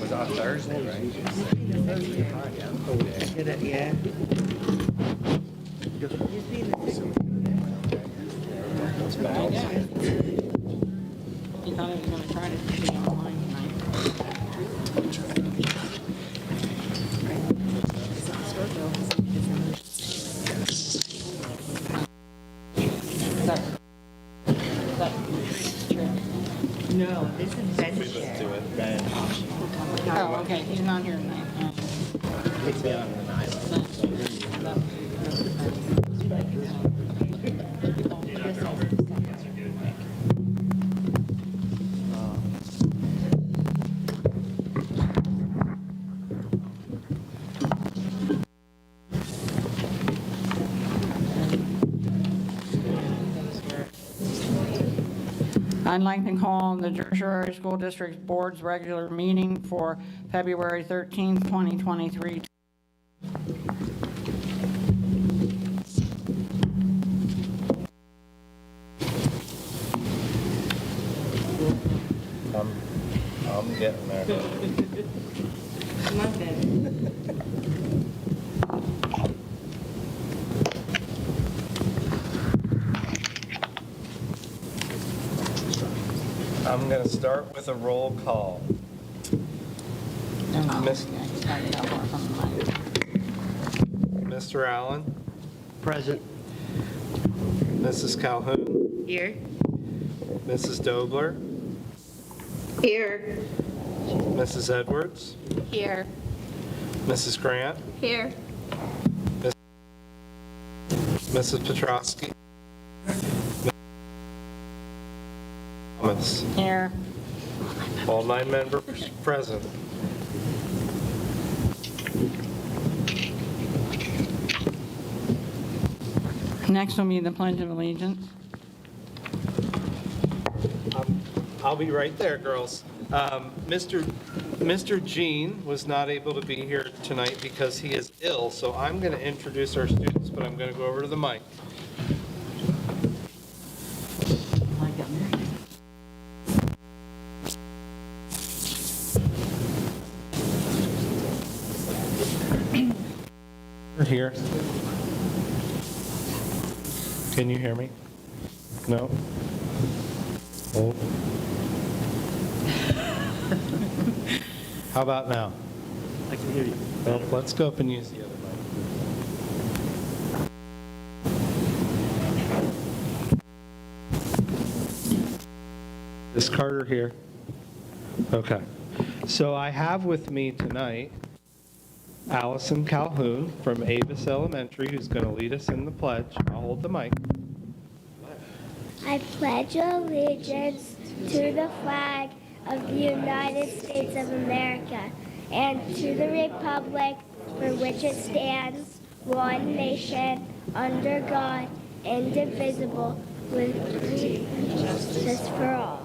Was on Thursday, right? Thursday, Friday. Yeah. He thought he was going to try to be online tonight. No, this is Ben's chair. Oh, okay, he's not here tonight. It's beyond an island. I'd like to call the Tertiary School District Board's regular meeting for February 13th, 2023. I'm getting there. Come on, Ben. I'm going to start with a roll call. Mr. Allen? Present. Mrs. Calhoun? Here. Mrs. Dobler? Here. Mrs. Edwards? Here. Mrs. Grant? Here. Mrs. Petrosky? Thomas? Here. All 9 members present. Next will be the Pledge of Allegiance. I'll be right there, girls. Mr. Jean was not able to be here tonight because he is ill, so I'm going to introduce our students, but I'm going to go over to the mic. Here. Can you hear me? No? Oh. How about now? I can hear you. Well, let's go up and use the other mic. Is Carter here? Okay. So I have with me tonight Allison Calhoun from Avis Elementary, who's going to lead us in the pledge. I'll hold the mic. I pledge allegiance to the flag of the United States of America and to the republic for which it stands, one nation, under God, indivisible, with justice for all.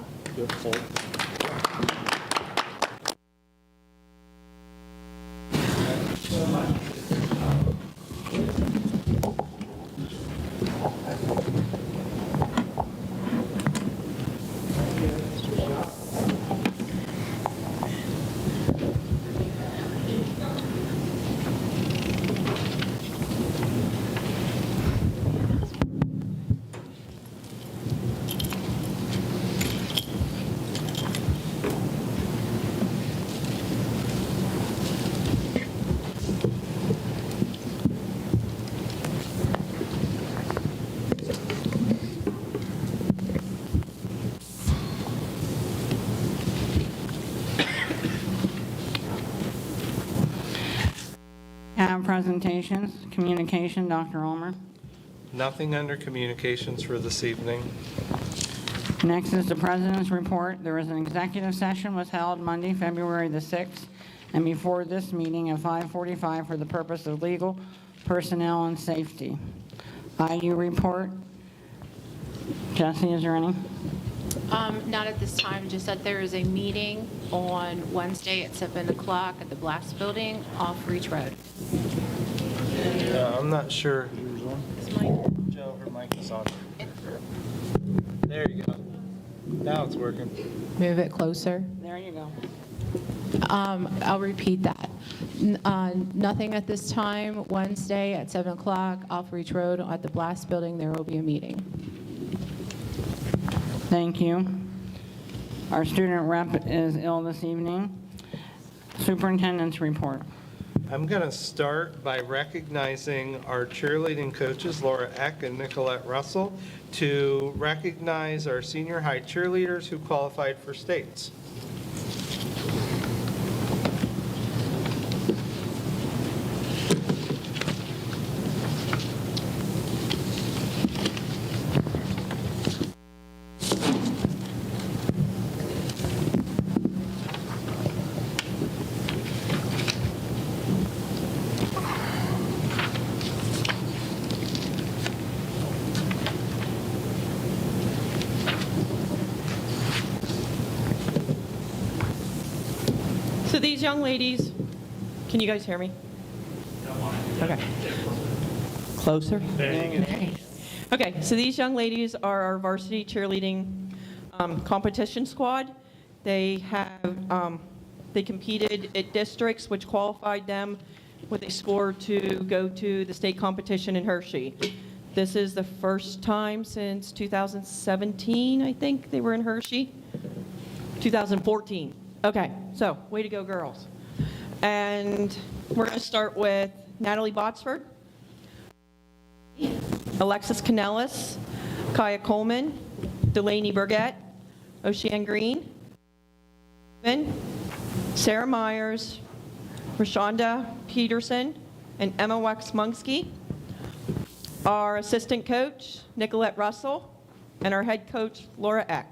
Presentations, communication, Dr. Ulmer. Nothing under communications for this evening. Next is the President's report. There was an executive session was held Monday, February the 6th, and before this meeting at 5:45 for the purpose of legal, personnel, and safety. IU report. Jesse, is there any? Not at this time, just that there is a meeting on Wednesday at 7 o'clock at the Blast Building off Reach Road. I'm not sure. Is mine- Joe, her mic is on. There you go. Now it's working. Move it closer. There you go. I'll repeat that. Nothing at this time. Wednesday at 7 o'clock, off Reach Road at the Blast Building, there will be a meeting. Thank you. Our student rep is ill this evening. Superintendent's report. I'm going to start by recognizing our cheerleading coaches, Laura Eck and Nicolette Russell, to recognize our senior high cheerleaders who qualified for states. So these young ladies, can you guys hear me? Okay. Closer? Okay, so these young ladies are our varsity cheerleading competition squad. They competed at districts which qualified them with a score to go to the state competition in Hershey. This is the first time since 2017, I think, they were in Hershey. 2014. Okay, so way to go, girls. And we're going to start with Natalie Botsford, Alexis Canellis, Kaya Coleman, Delaney Burgett, Ocean Green, Sarah Myers, Rashonda Peterson, and Emma Wax-Munksky. Our assistant coach, Nicolette Russell, and our head coach, Laura Eck.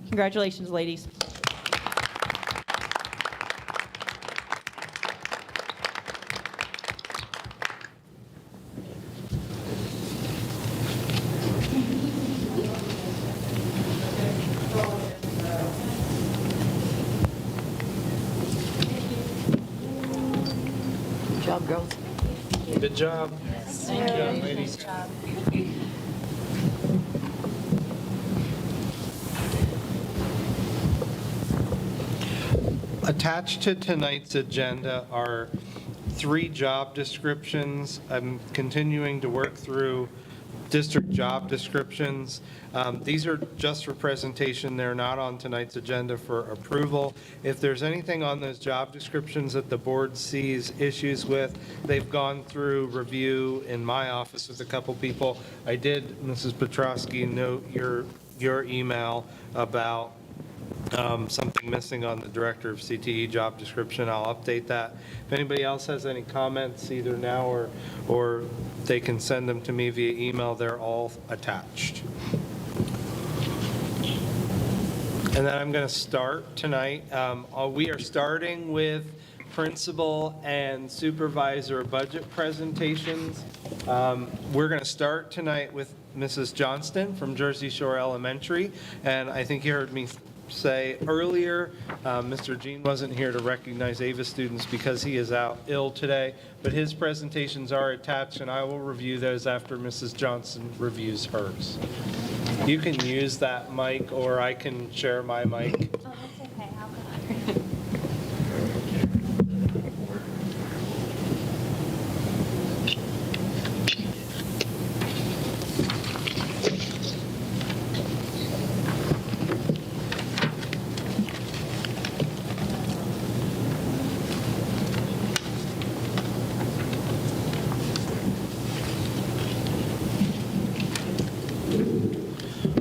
Congratulations, ladies. Good job, girls. Good job. Good job, ladies. Attached to tonight's agenda are 3 job descriptions. I'm continuing to work through district job descriptions. These are just for presentation. They're not on tonight's agenda for approval. If there's anything on those job descriptions that the board sees issues with, they've gone through review in my office with a couple people. I did, Mrs. Petrosky, note your email about something missing on the Director of CTE job description. I'll update that. If anybody else has any comments, either now or they can send them to me via email. They're all attached. And then I'm going to start tonight. We are starting with principal and supervisor budget presentations. We're going to start tonight with Mrs. Johnston from Jersey Shore Elementary. And I think you heard me say earlier, Mr. Jean wasn't here to recognize AVA students because he is out ill today, but his presentations are attached, and I will review those after Mrs. Johnson reviews hers. You can use that mic, or I can share my mic. Oh, that's okay. I'll go.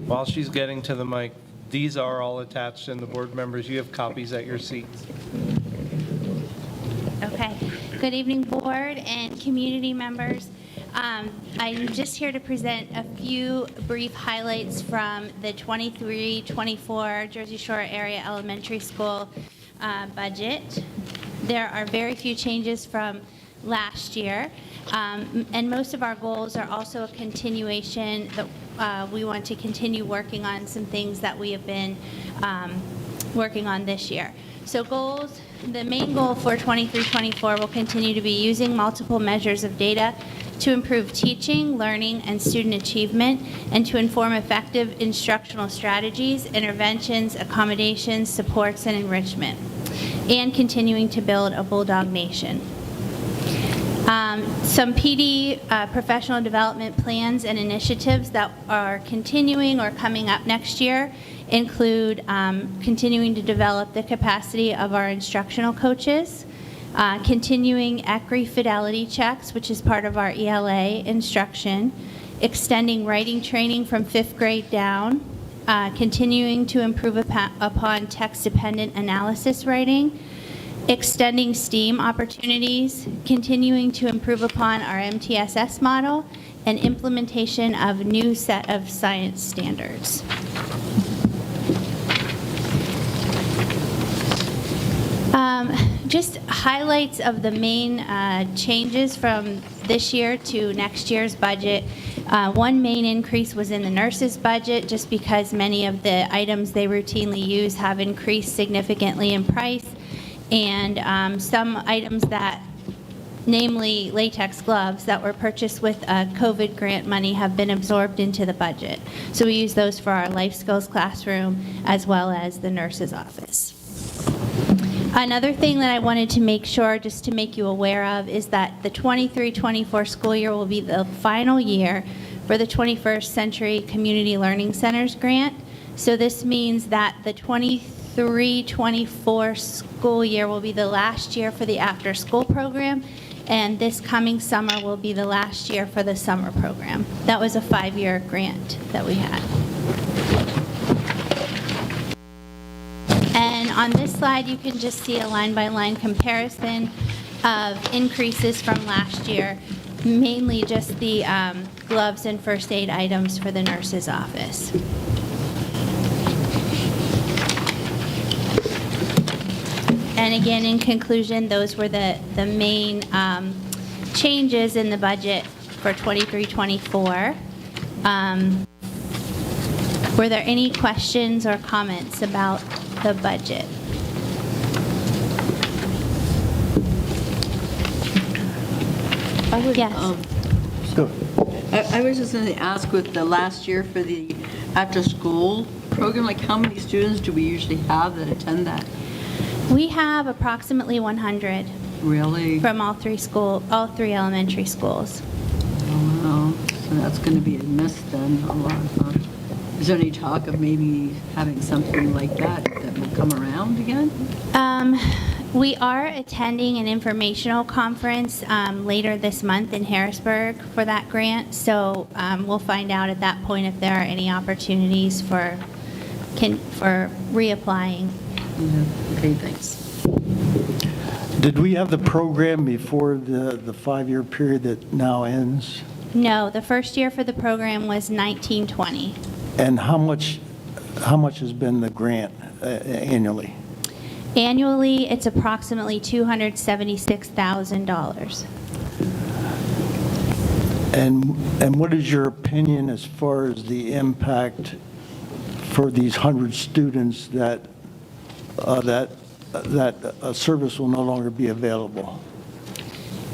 While she's getting to the mic, these are all attached, and the board members, you have copies at your seats. Okay. Good evening, board and community members. I'm just here to present a few brief highlights from the 23-24 Jersey Shore Area Elementary School budget. There are very few changes from last year, and most of our goals are also a continuation that we want to continue working on some things that we have been working on this year. So goals, the main goal for 23-24 will continue to be using multiple measures of data to improve teaching, learning, and student achievement, and to inform effective instructional strategies, interventions, accommodations, supports, and enrichment, and continuing to build a Bulldog Nation. Some PD professional development plans and initiatives that are continuing or coming up next year include continuing to develop the capacity of our instructional coaches, continuing ECRI fidelity checks, which is part of our ELA instruction, extending writing training from 5th grade down, continuing to improve upon text-dependent analysis writing, extending STEAM opportunities, continuing to improve upon our MTSS model, and implementation of new set of science standards. Just highlights of the main changes from this year to next year's budget. One main increase was in the nurses' budget, just because many of the items they routinely use have increased significantly in price, and some items that, namely latex gloves that were purchased with COVID grant money, have been absorbed into the budget. So we use those for our life skills classroom as well as the nurse's office. Another thing that I wanted to make sure, just to make you aware of, is that the 23-24 school year will be the final year for the 21st Century Community Learning Centers grant. So this means that the 23-24 school year will be the last year for the after-school program, and this coming summer will be the last year for the summer program. That was a 5-year grant that we had. And on this slide, you can just see a line-by-line comparison of increases from last year, mainly just the gloves and first aid items for the nurse's office. And again, in conclusion, those were the main changes in the budget for 23-24. Were there any questions or comments about the budget? Yes. I was just going to ask, with the last year for the after-school program, like how many students do we usually have that attend that? We have approximately 100 Really? from all three elementary schools. Oh, wow. So that's going to be a miss then, a lot. Is there any talk of maybe having something like that that will come around again? We are attending an informational conference later this month in Harrisburg for that grant, so we'll find out at that point if there are any opportunities for reapplying. Yeah. Okay, thanks. Did we have the program before the 5-year period that now ends? No, the first year for the program was 1920. And how much has been the grant annually? Annually, it's approximately $276,000. And what is your opinion as far as the impact for these 100 students that a service will no longer be available?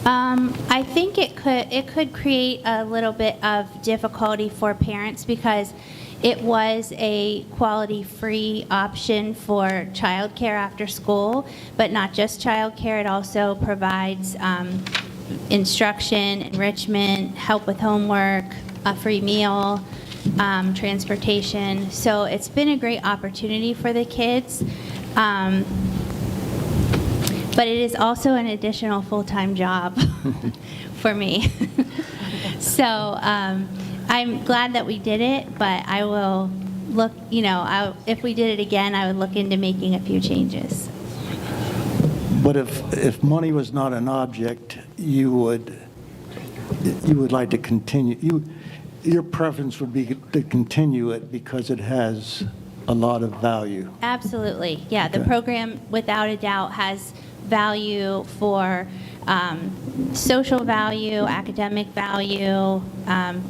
I think it could create a little bit of difficulty for parents, because it was a quality-free option for childcare after school, but not just childcare. It also provides instruction, enrichment, help with homework, a free meal, transportation. So it's been a great opportunity for the kids. But it is also an additional full-time job for me. So I'm glad that we did it, but I will look, if we did it again, I would look into making a few changes. But if money was not an object, you would like to continue, your preference would be to continue it because it has a lot of value. Absolutely, yeah. The Okay. program, without a doubt, has value for social value, academic value,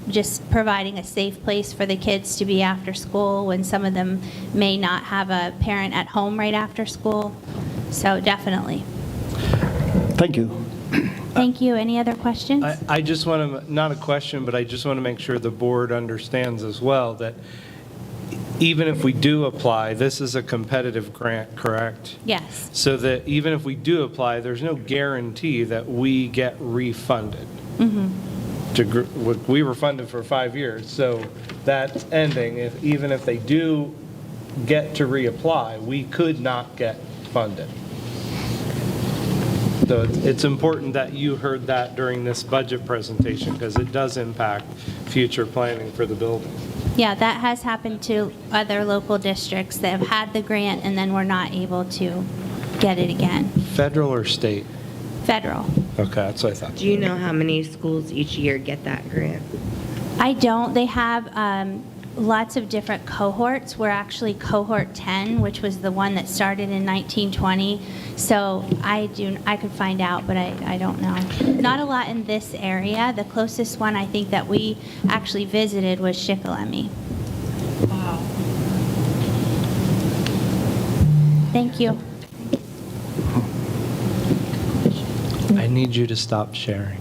just providing a safe place for the kids to be after school when some of them may not have a parent at home right after school. So definitely. Thank you. Thank you. Any other questions? I just want to, not a question, but I just want to make sure the board understands as well that even if we do apply, this is a competitive grant, correct? Yes. So that even if we do apply, there's no guarantee that we get refunded. We were funded for 5 years, so that's ending. Even if they do get to reapply, we could not get funded. So it's important that you heard that during this budget presentation because it does impact future planning for the building. Yeah, that has happened to other local districts that have had the grant and then were not able to get it again. Federal or state? Federal. Okay, that's what I thought. Do you know how many schools each year get that grant? I don't. They have lots of different cohorts. We're actually cohort 10, which was the one that started in 1920. So I could find out, but I don't know. Not a lot in this area. The closest one I think that we actually visited was Shikellamy. Wow. Thank you. I need you to stop sharing.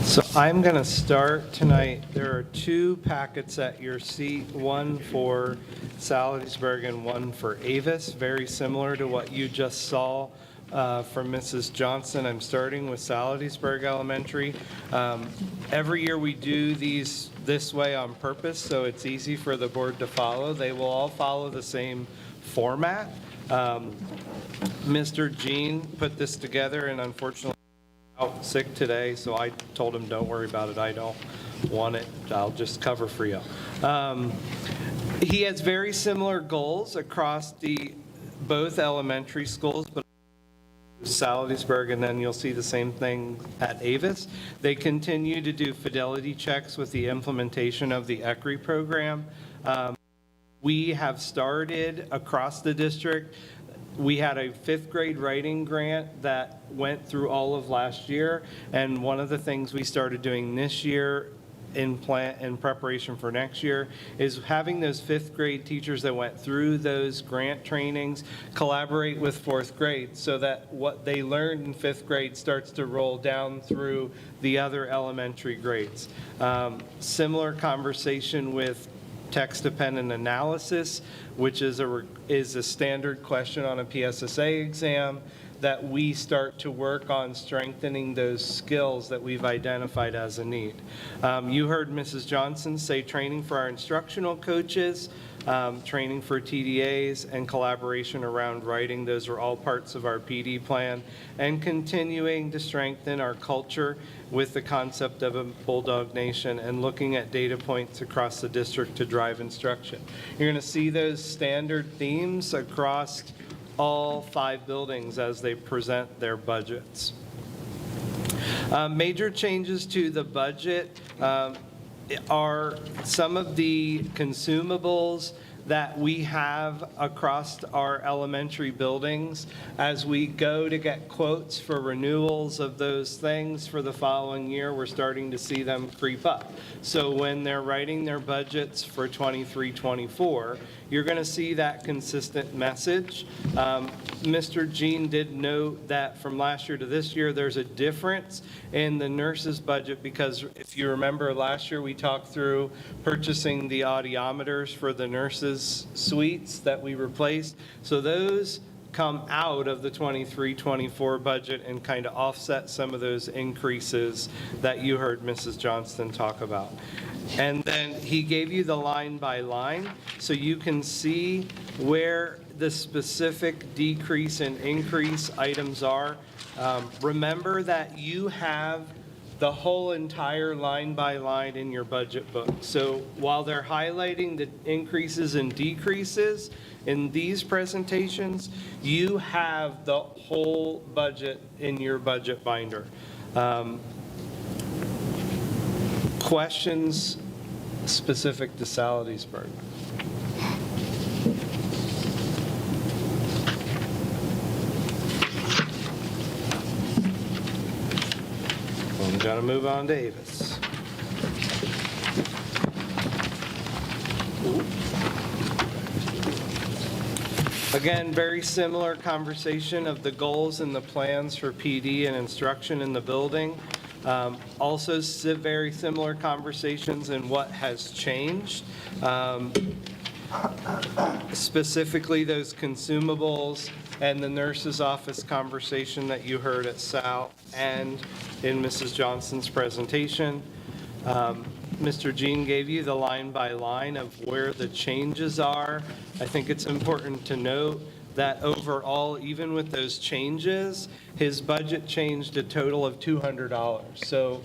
So I'm going to start tonight. There are 2 packets at your seat, one for Salisbury and one for Avis, very similar to what you just saw from Mrs. Johnson. I'm starting with Salisbury Elementary. Every year we do these this way on purpose, so it's easy for the board to follow. They will all follow the same format. Mr. Jean put this together, and unfortunately, out sick today, so I told him, don't worry about it. I don't want it. I'll just cover for you. He has very similar goals across both elementary schools, but Salisbury, and then you'll see the same thing at Avis. They continue to do fidelity checks with the implementation of the ECRI program. We have started across the district. We had a 5th grade writing grant that went through all of last year, and one of the things we started doing this year in preparation for next year is having those 5th grade teachers that went through those grant trainings collaborate with 4th grade so that what they learned in 5th grade starts to roll down through the other elementary grades. Similar conversation with text-dependent analysis, which is a standard question on a PSSA exam, that we start to work on strengthening those skills that we've identified as a need. You heard Mrs. Johnson say training for our instructional coaches, training for TDAs, and collaboration around writing. Those are all parts of our PD plan, and continuing to strengthen our culture with the concept of a Bulldog Nation and looking at data points across the district to drive instruction. You're going to see those standard themes across all 5 buildings as they present their budgets. Major changes to the budget are some of the consumables that we have across our elementary buildings. As we go to get quotes for renewals of those things for the following year, we're starting to see them creep up. So when they're writing their budgets for 23-24, you're going to see that consistent message. Mr. Jean did note that from last year to this year, there's a difference in the nurses' budget because if you remember last year, we talked through purchasing the audiometers for the nurses' suites that we replaced. So those come out of the 23-24 budget and kind of offset some of those increases that you heard Mrs. Johnston talk about. And then he gave you the line by line, so you can see where the specific decrease and increase items are. Remember that you have the whole entire line by line in your budget book. So while they're highlighting the increases and decreases in these presentations, you have the whole budget in your budget binder. Questions specific to Salisbury? I'm going to move on to Avis. Again, very similar conversation of the goals and the plans for PD and instruction in the building. Also, very similar conversations in what has changed. Specifically, those consumables and the nurse's office conversation that you heard at Sal and in Mrs. Johnson's presentation. Mr. Jean gave you the line by line of where the changes are. I think it's important to note that overall, even with those changes, his budget changed a total of $200. So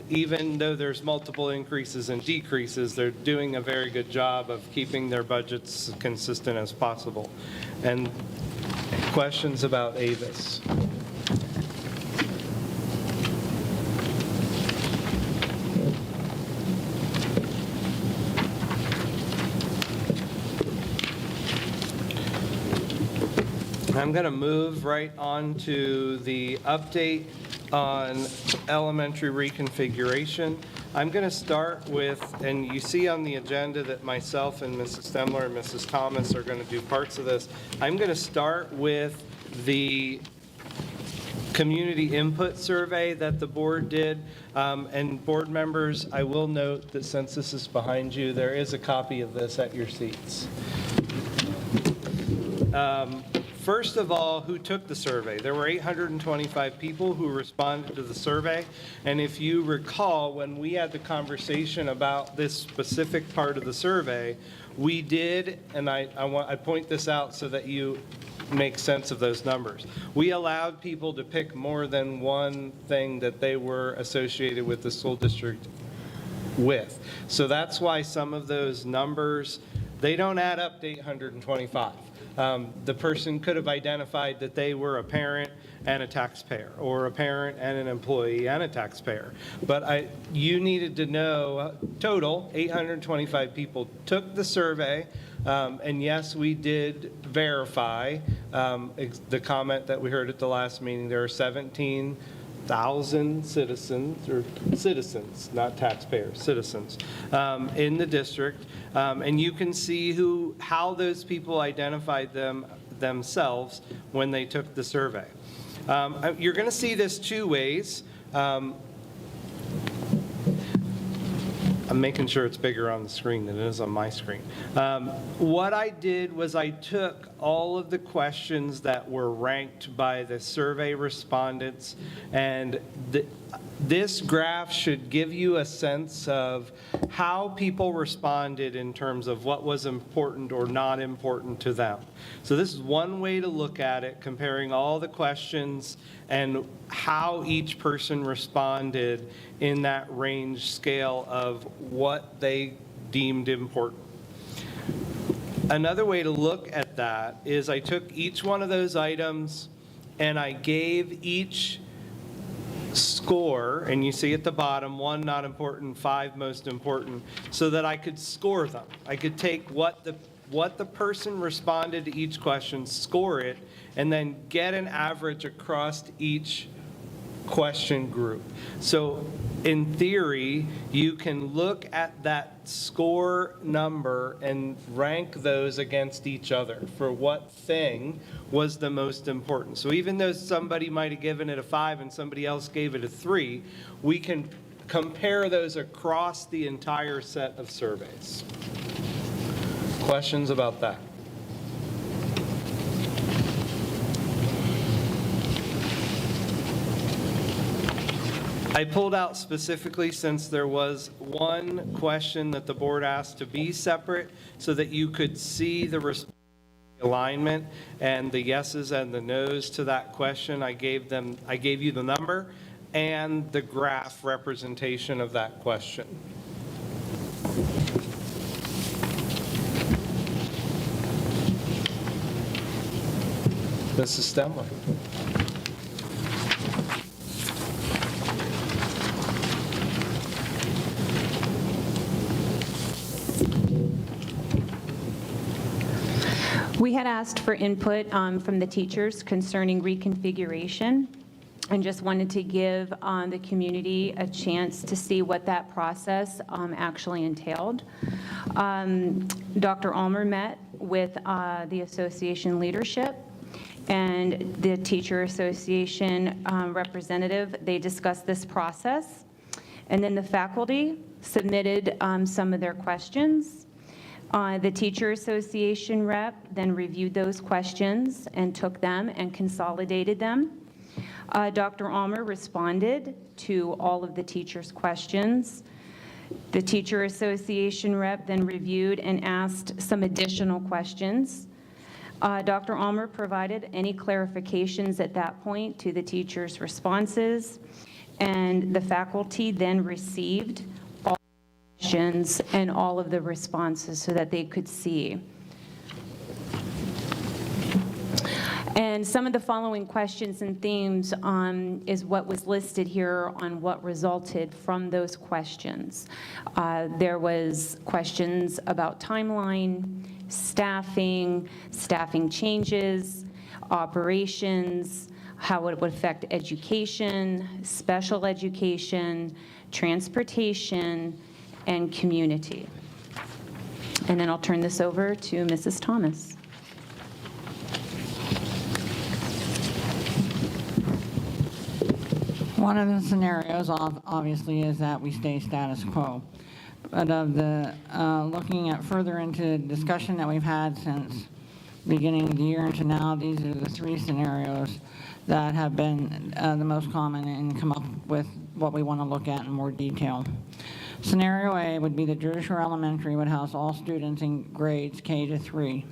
even though there's multiple increases and decreases, they're doing a very good job of keeping their budgets consistent as possible. And questions about Avis? I'm going to move right on to the update on elementary reconfiguration. I'm going to start with, and you see on the agenda that myself and Mrs. Stemler and Mrs. Thomas are going to do parts of this. I'm going to start with the community input survey that the board did. And board members, I will note that since this is behind you, there is a copy of this at your seats. First of all, who took the survey? There were 825 people who responded to the survey. And if you recall, when we had the conversation about this specific part of the survey, we did, and I point this out so that you make sense of those numbers. We allowed people to pick more than one thing that they were associated with the school district with. So that's why some of those numbers, they don't add up to 825. The person could have identified that they were a parent and a taxpayer, or a parent and an employee and a taxpayer. But you needed to know, total, 825 people took the survey, and yes, we did verify the comment that we heard at the last meeting. There are 17,000 citizens, not taxpayers, citizens, in the district. And you can see how those people identified themselves when they took the survey. You're going to see this two ways. I'm making sure it's bigger on the screen than it is on my screen. What I did was I took all of the questions that were ranked by the survey respondents, and this graph should give you a sense of how people responded in terms of what was important or not important to them. So this is one way to look at it, comparing all the questions and how each person responded in that range scale of what they deemed important. Another way to look at that is I took each one of those items and I gave each score, and you see at the bottom, 1 not important, 5 most important, so that I could score them. I could take what the person responded to each question, score it, and then get an average across each question group. So in theory, you can look at that score number and rank those against each other for what thing was the most important. So even though somebody might have given it a 5 and somebody else gave it a 3, we can compare those across the entire set of surveys. Questions about that? I pulled out specifically, since there was one question that the board asked to be separate so that you could see the alignment and the yeses and the nos to that question. I gave you the number and the graph representation of that question. Mrs. Stemler. We had asked for input from the teachers concerning reconfiguration. and just wanted to give the community a chance to see what that process actually entailed. Dr. Ulmer met with the association leadership and the teacher association representative. They discussed this process, and then the faculty submitted some of their questions. The teacher association rep then reviewed those questions and took them and consolidated them. Dr. Ulmer responded to all of the teachers' questions. The teacher association rep then reviewed and asked some additional questions. Dr. Ulmer provided any clarifications at that point to the teachers' responses, and the faculty then received all the questions and all of the responses so that they could see. And some of the following questions and themes is what was listed here on what resulted from those questions. There was questions about timeline, staffing changes, operations, how it would affect education, special education, transportation, and community. And then I'll turn this over to Mrs. Thomas. One of the scenarios, obviously, is that we stay status quo. But of the, looking at further into discussion that we've had since beginning of the year into now, these are the three scenarios that have been the most common and come up with what we want to look at in more detail. Scenario A would be that Jersey Shore Elementary would house all students in grades K to 3.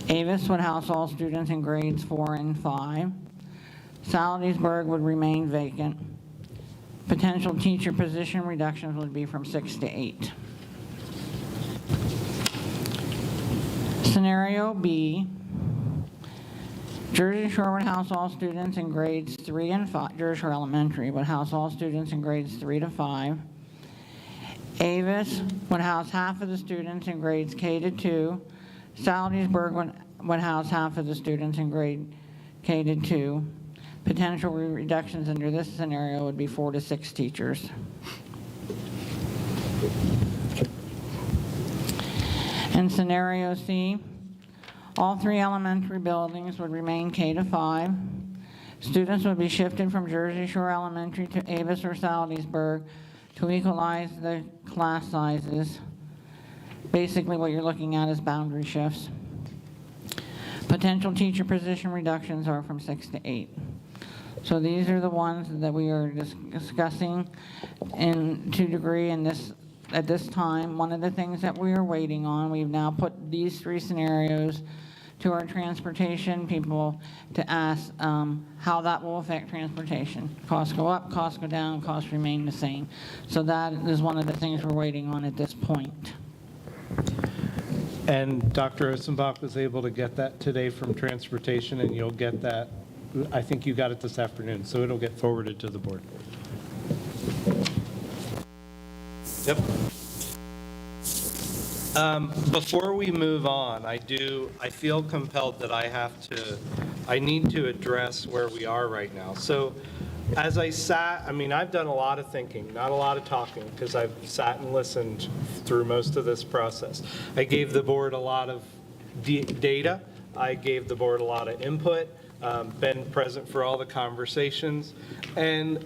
Avis would house all students in grades 4 and 5. Saladiesburg would remain vacant. Potential teacher position reductions would be from 6 to 8. Scenario B, Jersey Shore would house all students in grades 3 and 5. Jersey Shore Elementary would house all students in grades 3 to 5. Avis would house half of the students in grades K to 2. Saladiesburg would house half of the students in grade K to 2. Potential reductions under this scenario would be 4 to 6 teachers. In scenario C, all 3 elementary buildings would remain K to 5. Students would be shifted from Jersey Shore Elementary to Avis or Saladiesburg to equalize the class sizes. Basically, what you're looking at is boundary shifts. Potential teacher position reductions are from 6 to 8. So these are the ones that we are discussing to degree in this at this time. One of the things that we are waiting on, we've now put these 3 scenarios to our transportation people to ask how that will affect transportation. Costs go up, costs go down, costs remain the same. So that is one of the things we're waiting on at this point. And Dr. Osenbach was able to get that today from transportation, and you'll get that, I think you got it this afternoon, so it'll get forwarded to the board. Yep. Before we move on, I feel compelled that I need to address where we are right now. So as I sat, I've done a lot of thinking, not a lot of talking, because I've sat and listened through most of this process. I gave the board a lot of data. I gave the board a lot of input, been present for all the conversations, and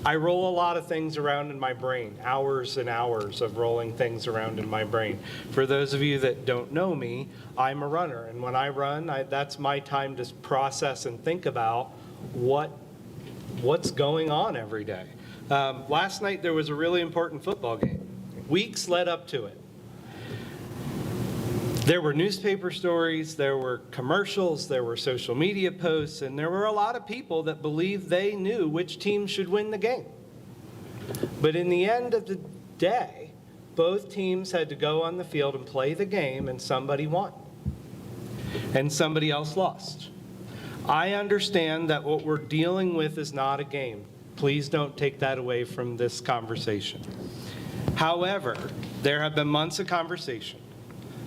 I roll a lot of things around in my brain, hours and hours of rolling things around in my brain. For those of you that don't know me, I'm a runner, and when I run, that's my time to process and think about what's going on every day. Last night there was a really important football game. Weeks led up to it. There were newspaper stories, there were commercials, there were social media posts, and there were a lot of people that believed they knew which team should win the game. But in the end of the day, both teams had to go on the field and play the game, and somebody won. And somebody else lost. I understand that what we're dealing with is not a game. Please don't take that away from this conversation. However, there have been months of conversation.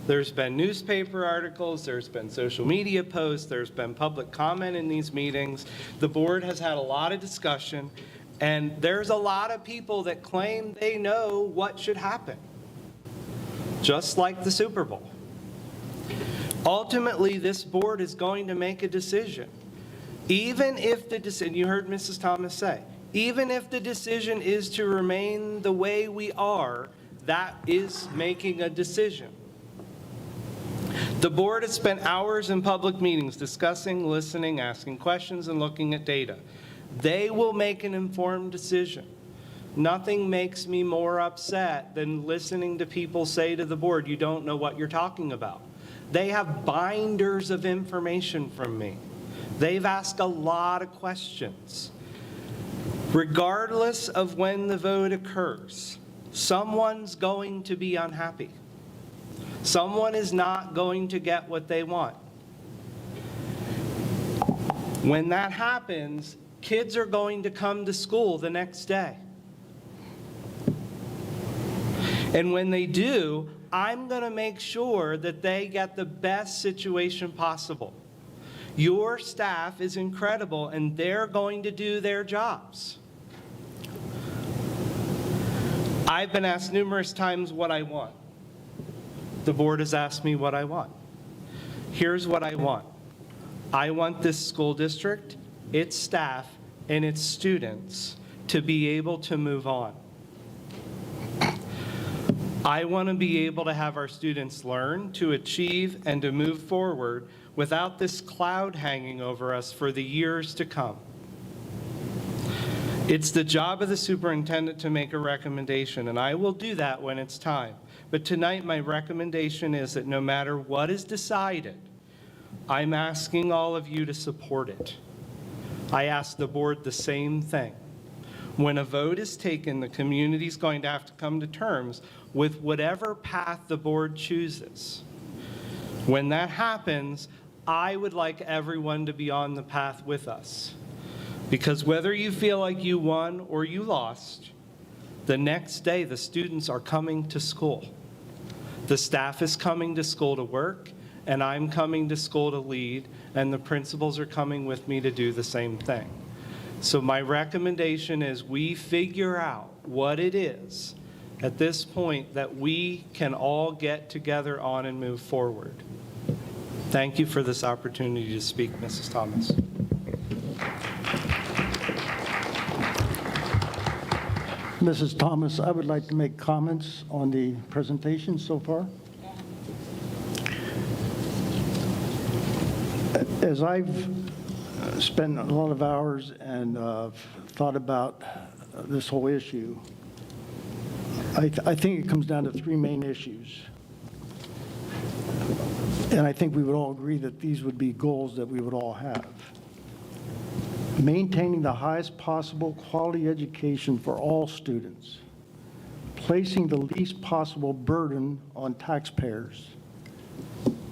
There's been newspaper articles, there's been social media posts, there's been public comment in these meetings. The board has had a lot of discussion, and there's a lot of people that claim they know what should happen, just like the Super Bowl. Ultimately, this board is going to make a decision. Even if the decision, you heard Mrs. Thomas say, even if the decision is to remain the way we are, that is making a decision. The board has spent hours in public meetings discussing, listening, asking questions, and looking at data. They will make an informed decision. Nothing makes me more upset than listening to people say to the board, you don't know what you're talking about. They have binders of information from me. They've asked a lot of questions. Regardless of when the vote occurs, someone's going to be unhappy. Someone is not going to get what they want. When that happens, kids are going to come to school the next day. And when they do, I'm going to make sure that they get the best situation possible. Your staff is incredible, and they're going to do their jobs. I've been asked numerous times what I want. The board has asked me what I want. Here's what I want. I want this school district, its staff, and its students to be able to move on. I want to be able to have our students learn, to achieve, and to move forward without this cloud hanging over us for the years to come. It's the job of the superintendent to make a recommendation, and I will do that when it's time. But tonight, my recommendation is that no matter what is decided, I'm asking all of you to support it. I ask the board the same thing. When a vote is taken, the community's going to have to come to terms with whatever path the board chooses. When that happens, I would like everyone to be on the path with us. Because whether you feel like you won or you lost, the next day the students are coming to school. The staff is coming to school to work, and I'm coming to school to lead, and the principals are coming with me to do the same thing. So my recommendation is we figure out what it is at this point that we can all get together on and move forward. Thank you for this opportunity to speak, Mrs. Thomas. Mrs. Thomas, I would like to make comments on the presentation so far. As I've spent a lot of hours and thought about this whole issue, I think it comes down to three main issues. And I think we would all agree that these would be goals that we would all have. Maintaining the highest possible quality education for all students, placing the least possible burden on taxpayers,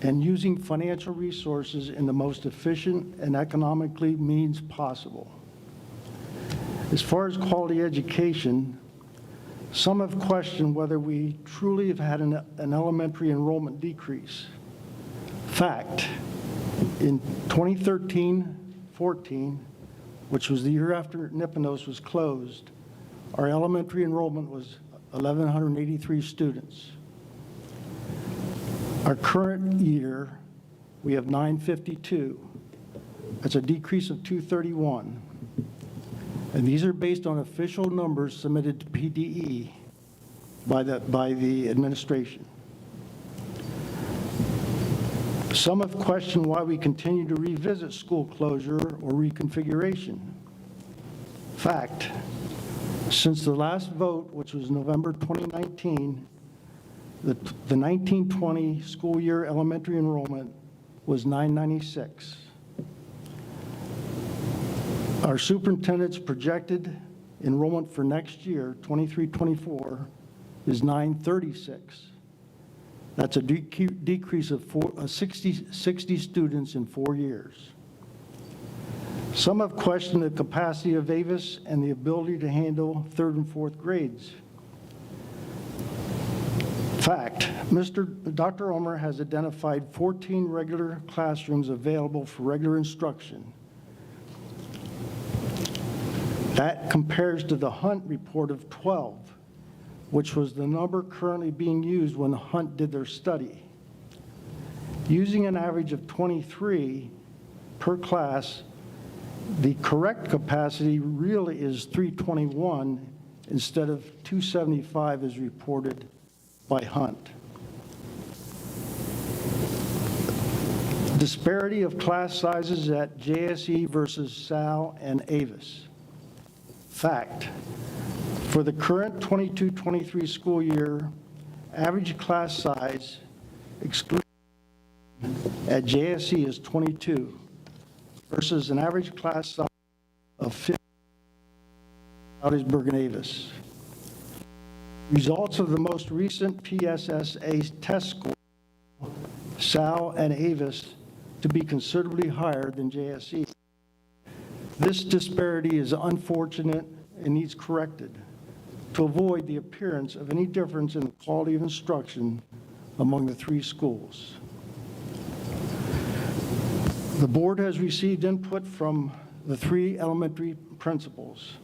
and using financial resources in the most efficient and economically means possible. As far as quality education, some have questioned whether we truly have had an elementary enrollment decrease. Fact, in 2013-14, which was the year after Nipponos was closed, our elementary enrollment was 1,183 students. Our current year, we have 952. That's a decrease of 231. And these are based on official numbers submitted to PDE by the administration. Some have questioned why we continue to revisit school closure or reconfiguration. Fact, since the last vote, which was November 2019, the 1920 school year elementary enrollment was 996. Our superintendent's projected enrollment for next year, 23-24, is 936. That's a decrease of 60 students in 4 years. Some have questioned the capacity of Avis and the ability to handle 3rd and 4th grades. Fact, Dr. Omer has identified 14 regular classrooms available for regular instruction. That compares to the Hunt report of 12, which was the number currently being used when Hunt did their study. Using an average of 23 per class, the correct capacity really is 321 instead of 275 as reported by Hunt. Disparity of class sizes at JSE versus Sal and Avis. Fact, for the current 22-23 school year, average class size, excluding at JSE is 22 versus an average class size of 50 at Augsburg and Avis. Results of the most recent PSSA test score, Sal and Avis, to be considerably higher than JSE. This disparity is unfortunate and needs corrected to avoid the appearance of any difference in the quality of instruction among the three schools. The board has received input from the three elementary principals.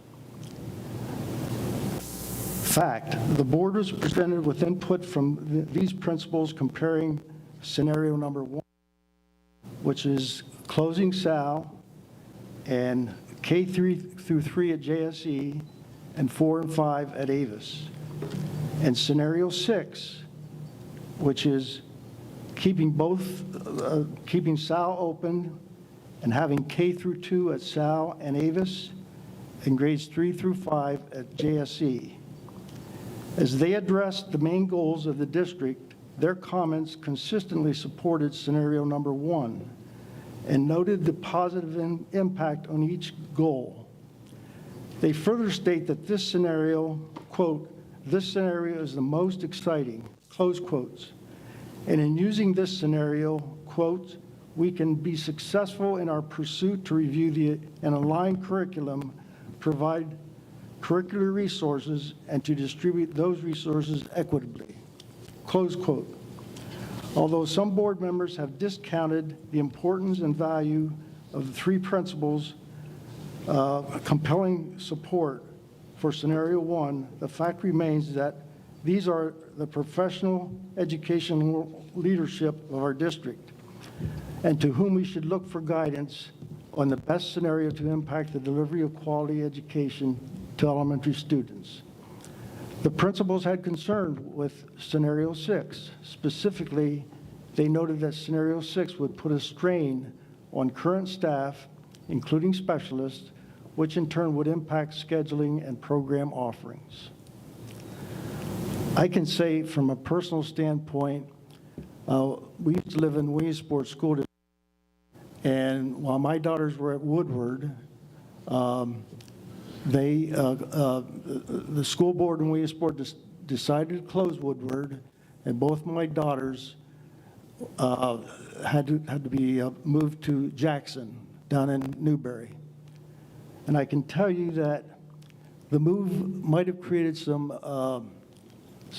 Fact, the board was presented with input from these principals comparing scenario number 1, which is closing Sal and K3 through 3 at JSE and 4 and 5 at Avis. And scenario 6, which is keeping Sal open and having K through 2 at Sal and Avis and grades 3 through 5 at JSE. As they addressed the main goals of the district, their comments consistently supported scenario number 1 and noted the positive impact on each goal. They further state that this scenario, quote, "This scenario is the most exciting," close quotes. And in using this scenario, quote, "We can be successful in our pursuit to review and align curriculum, provide curricular resources, and to distribute those resources equitably," close quote. Although some board members have discounted the importance and value of the three principles' compelling support for scenario 1, the fact remains that these are the professional educational leadership of our district, and to whom we should look for guidance on the best scenario to impact the delivery of quality education to elementary students. The principals had concern with scenario 6. Specifically, they noted that scenario 6 would put a strain on current staff, including specialists, which in turn would impact scheduling and program offerings. I can say from a personal standpoint, we used to live in Williamsport School District, and while my daughters were at Woodward, the school board in Williamsport decided to close Woodward, and both my daughters had to be moved to Jackson down in Newberry. And I can tell you that the move might have created some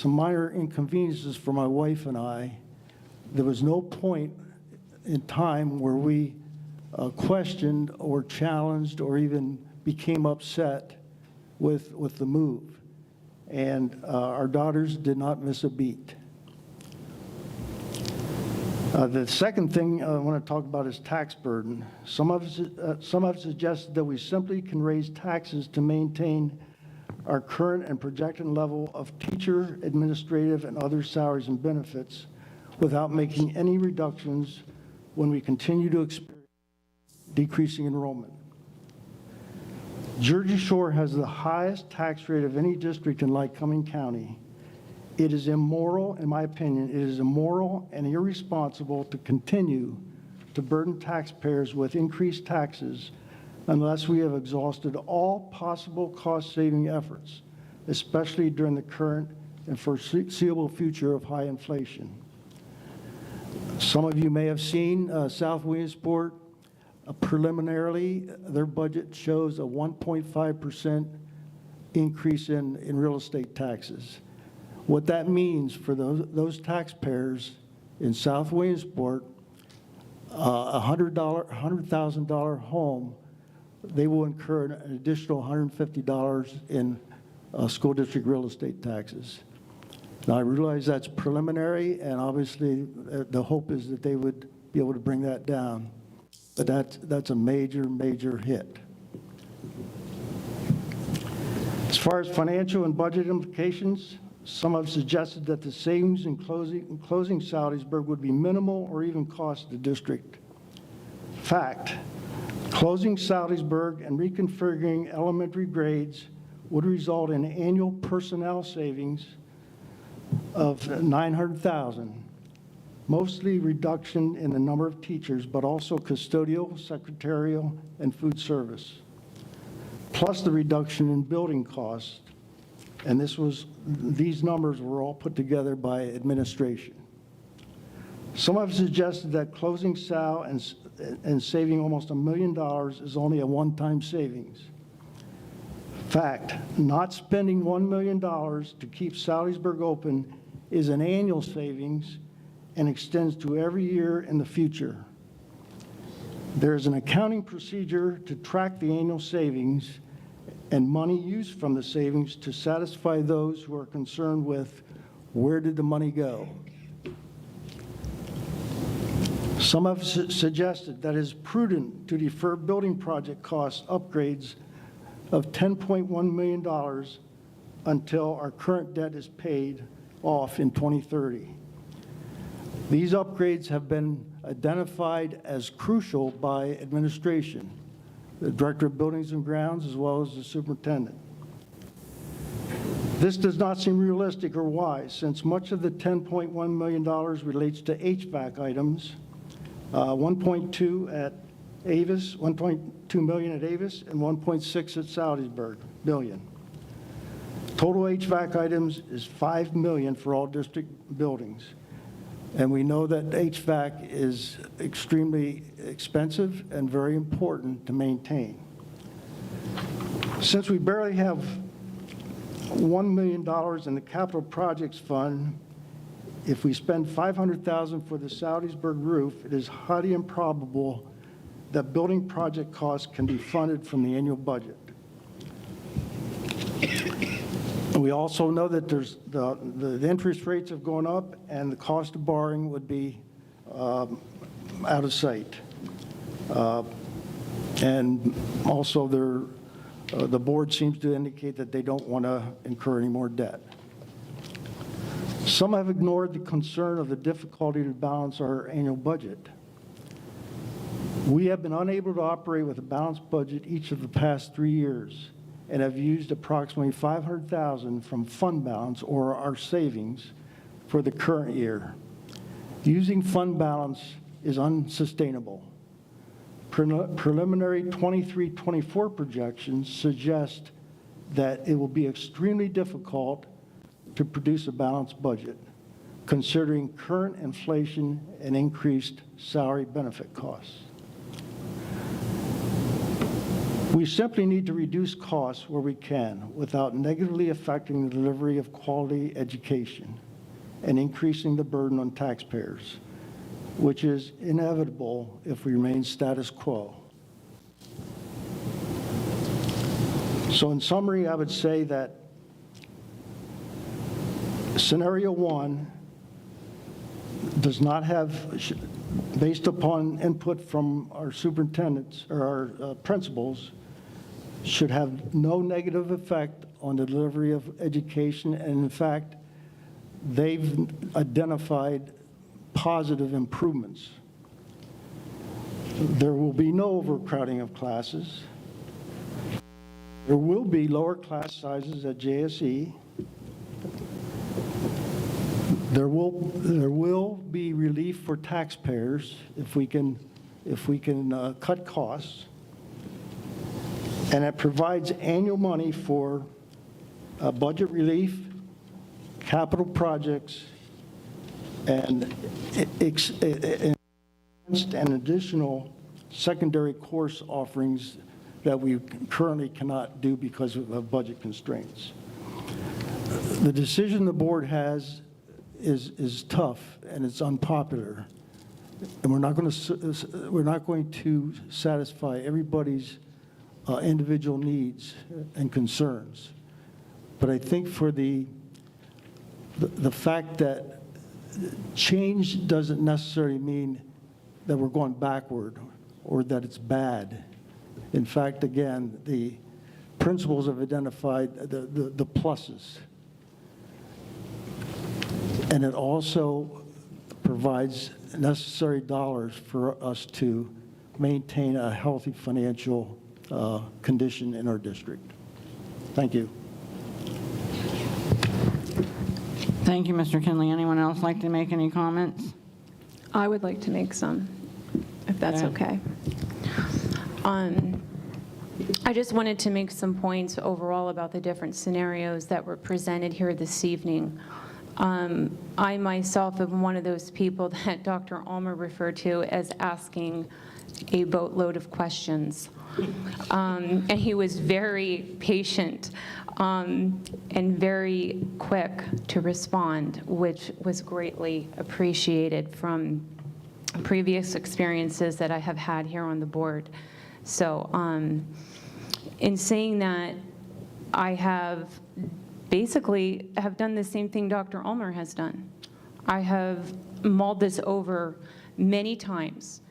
minor inconveniences for my wife and I. There was no point in time where we questioned or challenged or even became upset with the move. And our daughters did not miss a beat. The second thing I want to talk about is tax burden. Some have suggested that we simply can raise taxes to maintain our current and projected level of teacher, administrative, and other salaries and benefits without making any reductions when we continue to experience decreasing enrollment. Jersey Shore has the highest tax rate of any district in Lycoming County. It is immoral, in my opinion, it is immoral and irresponsible to continue to burden taxpayers with increased taxes unless we have exhausted all possible cost-saving efforts, especially during the current and foreseeable future of high inflation. Some of you may have seen South Williamsport. Preliminarily, their budget shows a 1.5% increase in real estate taxes. What that means for those taxpayers in South Williamsport, a $100,000 home, they will incur an additional $150 in school district real estate taxes. Now, I realize that's preliminary, and obviously the hope is that they would be able to bring that down. But that's a major, major hit. As far as financial and budget implications, some have suggested that the savings in closing Salisbury would be minimal or even cost the district. Fact, closing Salisbury and reconfiguring elementary grades would result in annual personnel savings of $900,000, mostly reduction in the number of teachers, but also custodial, secretarial, and food service, plus the reduction in building costs. And these numbers were all put together by administration. Some have suggested that closing Sal and saving almost $1 million is only a one-time savings. Fact, not spending $1 million to keep Salisbury open is an annual savings and extends to every year in the future. There is an accounting procedure to track the annual savings and money used from the savings to satisfy those who are concerned with where did the money go. Some have suggested that it is prudent to defer building project cost upgrades of $10.1 million until our current debt is paid off in 2030. These upgrades have been identified as crucial by administration, the Director of Buildings and Grounds, as well as the Superintendent. This does not seem realistic or wise, since much of the $10.1 million relates to HVAC items, 1.2 at Avis, 1.2 million at Avis, and 1.6 at Salisbury billion. Total HVAC items is $5 million for all district buildings. And we know that HVAC is extremely expensive and very important to maintain. Since we barely have $1 million in the capital projects fund, if we spend $500,000 for the Salisbury roof, it is highly improbable that building project costs can be funded from the annual budget. We also know that there's the interest rates have gone up, and the cost of borrowing would be out of sight. And also, the board seems to indicate that they don't want to incur any more debt. Some have ignored the concern of the difficulty to balance our annual budget. We have been unable to operate with a balanced budget each of the past 3 years, and have used approximately $500,000 from fund balance, or our savings, for the current year. Using fund balance is unsustainable. Preliminary 23-24 projections suggest that it will be extremely difficult to produce a balanced budget, considering current inflation and increased salary benefit costs. We simply need to reduce costs where we can without negatively affecting the delivery of quality education and increasing the burden on taxpayers, which is inevitable if we remain status quo. So in summary, I would say that scenario one does not have, based upon input from our superintendents or our principals, should have no negative effect on the delivery of education. And in fact, they've identified positive improvements. There will be no overcrowding of classes. There will be lower class sizes at JSE. There will be relief for taxpayers if we can cut costs. And it provides annual money for budget relief, capital projects, and additional secondary course offerings that we currently cannot do because of budget constraints. The decision the board has is tough, and it's unpopular. And we're not going to satisfy everybody's individual needs and concerns. But I think for the fact that change doesn't necessarily mean that we're going backward or that it's bad. In fact, again, the principals have identified the pluses. And it also provides necessary dollars for us to maintain a healthy financial condition in our district. Thank you. Thank you, Mr. Kinley. Anyone else like to make any comments? I would like to make some, if that's okay. I just wanted to make some points overall about the different scenarios that were presented here this evening. I myself am one of those people that Dr. Ulmer referred to as asking a boatload of questions. And he was very patient and very quick to respond, which was greatly appreciated from previous experiences that I have had here on the board. So in saying that, I have basically have done the same thing Dr. Ulmer has done. I have mulled this over many times,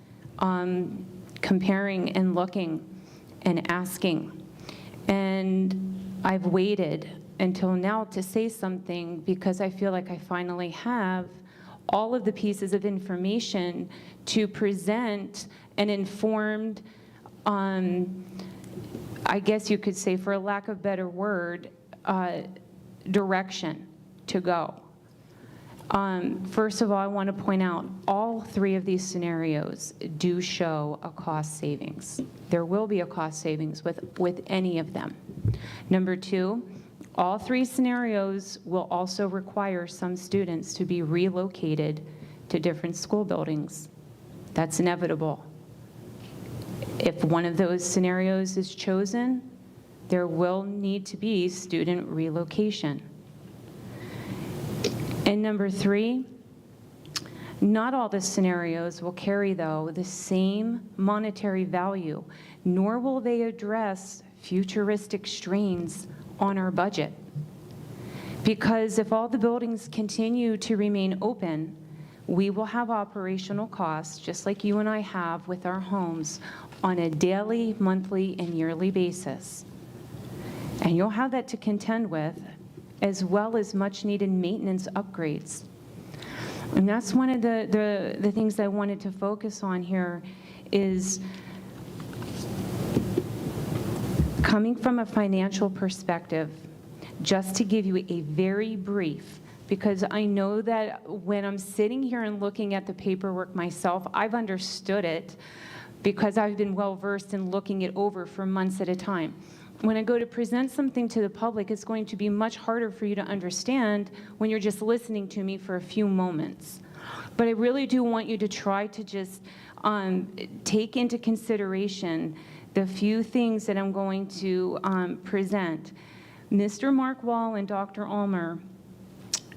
comparing and looking and asking. And I've waited until now to say something because I feel like I finally have all of the pieces of information to present an informed, I guess you could say, for a lack of a better word, direction to go. First of all, I want to point out all three of these scenarios do show a cost savings. There will be a cost savings with any of them. Number two, all three scenarios will also require some students to be relocated to different school buildings. That's inevitable. If one of those scenarios is chosen, there will need to be student relocation. And number three, not all the scenarios will carry, though, the same monetary value, nor will they address futuristic strains on our budget. Because if all the buildings continue to remain open, we will have operational costs, just like you and I have with our homes, on a daily, monthly, and yearly basis. And you'll have that to contend with, as well as much-needed maintenance upgrades. And that's one of the things I wanted to focus on here is coming from a financial perspective, just to give you a very brief, because I know that when I'm sitting here and looking at the paperwork myself, I've understood it because I've been well-versed in looking it over for months at a time. When I go to present something to the public, it's going to be much harder for you to understand when you're just listening to me for a few moments. But I really do want you to try to just take into consideration the few things that I'm going to present. Mr. Mark Wall and Dr. Ulmer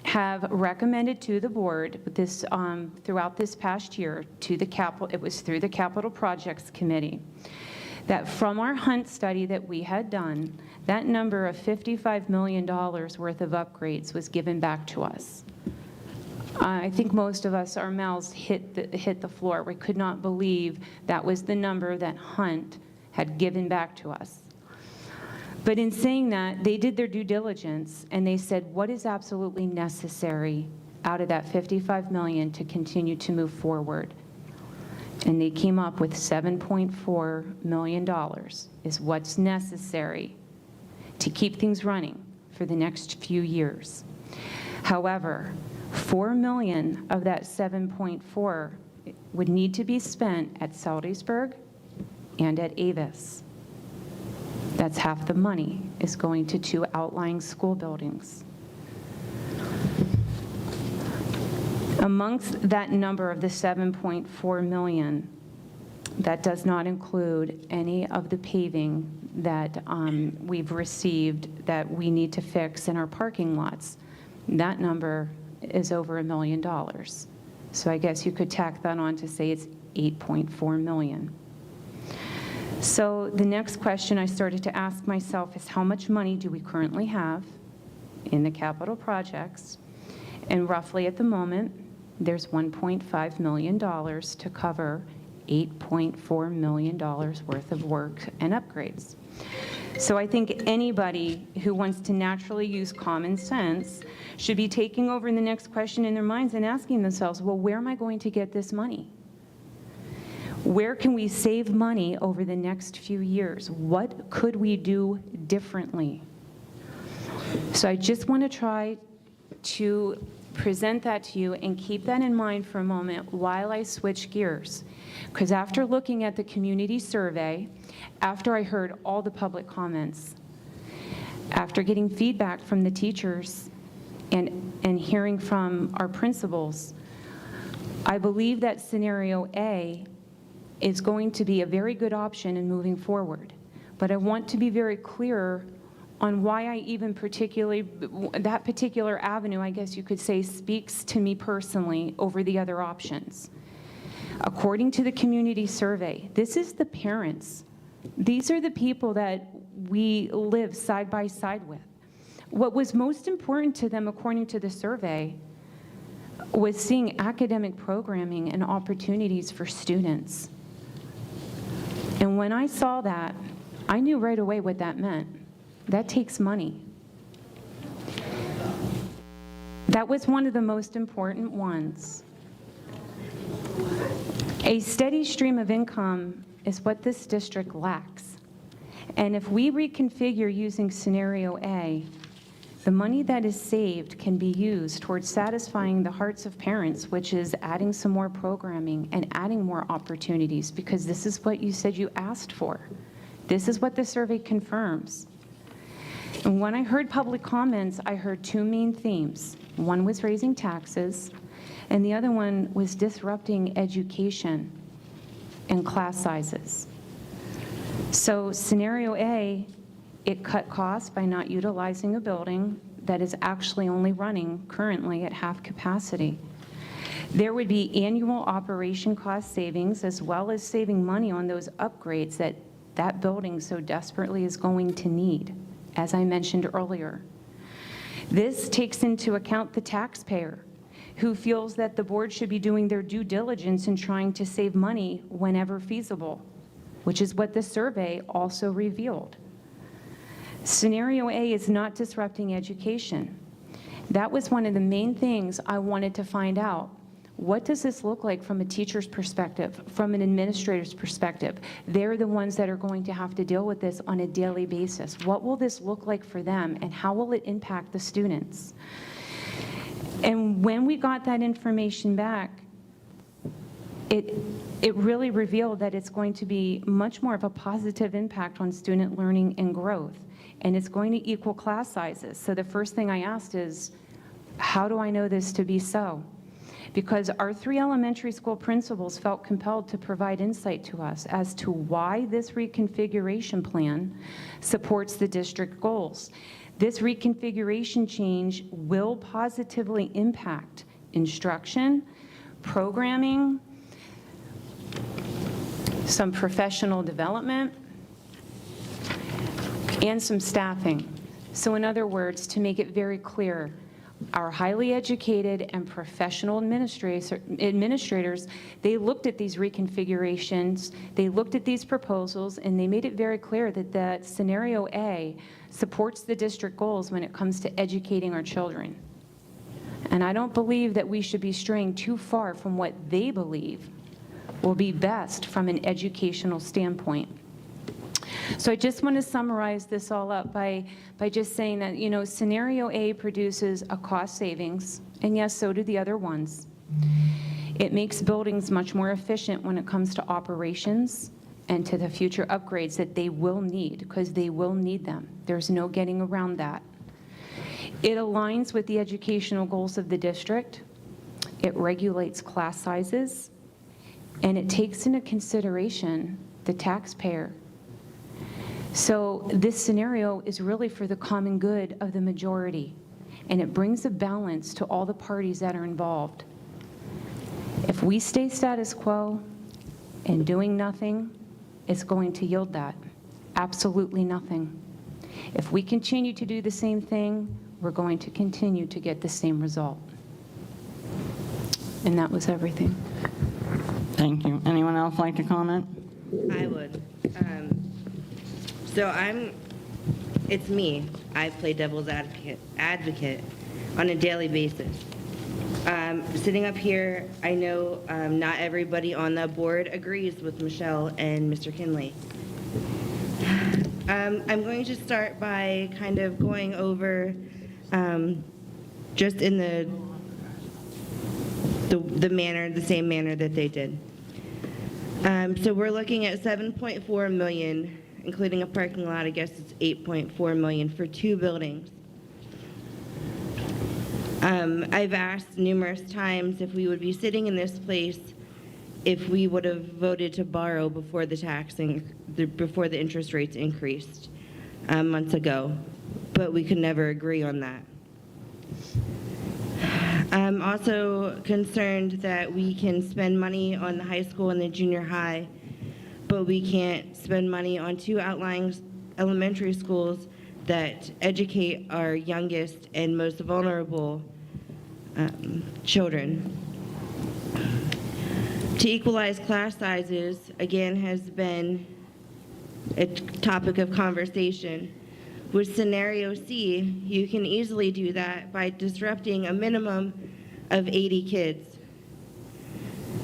have recommended to the board this throughout this past year to the capital, it was through the Capital Projects Committee, that from our Hunt study that we had done, that number of $55 million worth of upgrades was given back to us. I think most of us, our mouths hit the floor. We could not believe that was the number that Hunt had given back to us. But in saying that, they did their due diligence, and they said, what is absolutely necessary out of that $55 million to continue to move forward? And they came up with $7.4 million is what's necessary to keep things running for the next few years. However, $4 million of that 7.4 would need to be spent at Saltisburg and at Avis. That's half the money is going to two outlying school buildings. Amongst that number of the 7.4 million, that does not include any of the paving that we've received that we need to fix in our parking lots. That number is over $1 million. So I guess you could tack that on to say it's 8.4 million. So the next question I started to ask myself is, how much money do we currently have in the capital projects? And roughly at the moment, there's $1.5 million to cover $8.4 million worth of work and upgrades. So I think anybody who wants to naturally use common sense should be taking over the next question in their minds and asking themselves, well, where am I going to get this money? Where can we save money over the next few years? What could we do differently? So I just want to try to present that to you and keep that in mind for a moment while I switch gears. Because after looking at the community survey, after I heard all the public comments, after getting feedback from the teachers and hearing from our principals, I believe that scenario A is going to be a very good option in moving forward. But I want to be very clear on why I even that particular avenue, I guess you could say, speaks to me personally over the other options. According to the community survey, this is the parents. These are the people that we live side by side with. What was most important to them, according to the survey, was seeing academic programming and opportunities for students. And when I saw that, I knew right away what that meant. That takes money. That was one of the most important ones. A steady stream of income is what this district lacks. And if we reconfigure using scenario A, the money that is saved can be used towards satisfying the hearts of parents, which is adding some more programming and adding more opportunities, because this is what you said you asked for. This is what the survey confirms. And when I heard public comments, I heard two main themes. One was raising taxes, and the other one was disrupting education and class sizes. So scenario A, it cut costs by not utilizing a building that is actually only running currently at half capacity. There would be annual operation cost savings, as well as saving money on those upgrades that that building so desperately is going to need, as I mentioned earlier. This takes into account the taxpayer, who feels that the board should be doing their due diligence in trying to save money whenever feasible, which is what the survey also revealed. Scenario A is not disrupting education. That was one of the main things I wanted to find out. What does this look like from a teacher's perspective, from an administrator's perspective? They're the ones that are going to have to deal with this on a daily basis. What will this look like for them, and how will it impact the students? And when we got that information back, it really revealed that it's going to be much more of a positive impact on student learning and growth, and it's going to equal class sizes. So the first thing I asked is, how do I know this to be so? Because our 3 elementary school principals felt compelled to provide insight to us as to why this reconfiguration plan supports the district goals. This reconfiguration change will positively impact instruction, programming, some professional development, and some staffing. So in other words, to make it very clear, our highly educated and professional administrators, they looked at these reconfigurations, they looked at these proposals, and they made it very clear that that scenario A supports the district goals when it comes to educating our children. And I don't believe that we should be straying too far from what they believe will be best from an educational standpoint. So I just want to summarize this all up by just saying that, you know, scenario A produces a cost savings, and yes, so do the other ones. It makes buildings much more efficient when it comes to operations and to the future upgrades that they will need, because they will need them. There's no getting around that. It aligns with the educational goals of the district. It regulates class sizes, and it takes into consideration the taxpayer. So this scenario is really for the common good of the majority, and it brings a balance to all the parties that are involved. If we stay status quo and doing nothing, it's going to yield that. Absolutely nothing. If we continue to do the same thing, we're going to continue to get the same result. And that was everything. Thank you. Anyone else like to comment? I would. It's me. I play devil's advocate on a daily basis. Sitting up here, I know not everybody on the board agrees with Michelle and Mr. Kinley. I'm going to start by kind of going over just in the same manner that they did. So we're looking at 7.4 million, including a parking lot. I guess it's 8.4 million for 2 buildings. I've asked numerous times if we would be sitting in this place if we would have voted to borrow before before the interest rates increased months ago, but we could never agree on that. I'm also concerned that we can spend money on the high school and the junior high, but we can't spend money on 2 outlying elementary schools that educate our youngest and most vulnerable children. To equalize class sizes, again, has been a topic of conversation. With scenario C, you can easily do that by disrupting a minimum of 80 kids.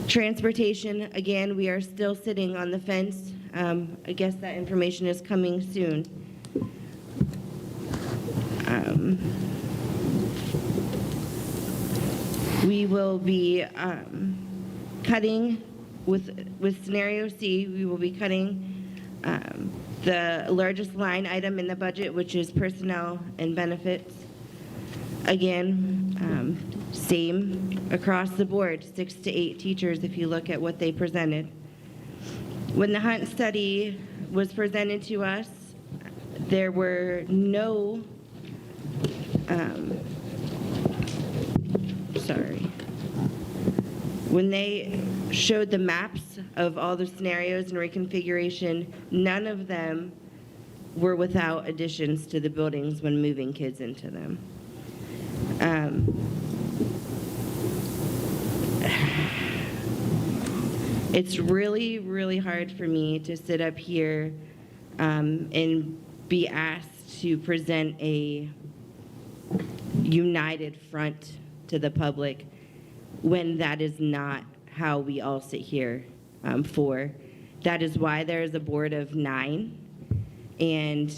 Transportation, again, we are still sitting on the fence. I guess that information is coming soon. We will be cutting with scenario C, we will be cutting the largest line item in the budget, which is personnel and benefits. Again, same across the board, 6 to 8 teachers if you look at what they presented. When the Hunt study was presented to us, there were no, when they showed the maps of all the scenarios and reconfiguration, none of them were without additions to the buildings when moving kids into them. It's really, really hard for me to sit up here and be asked to present a united front to the public when that is not how we all sit here for. That is why there is a board of 9. And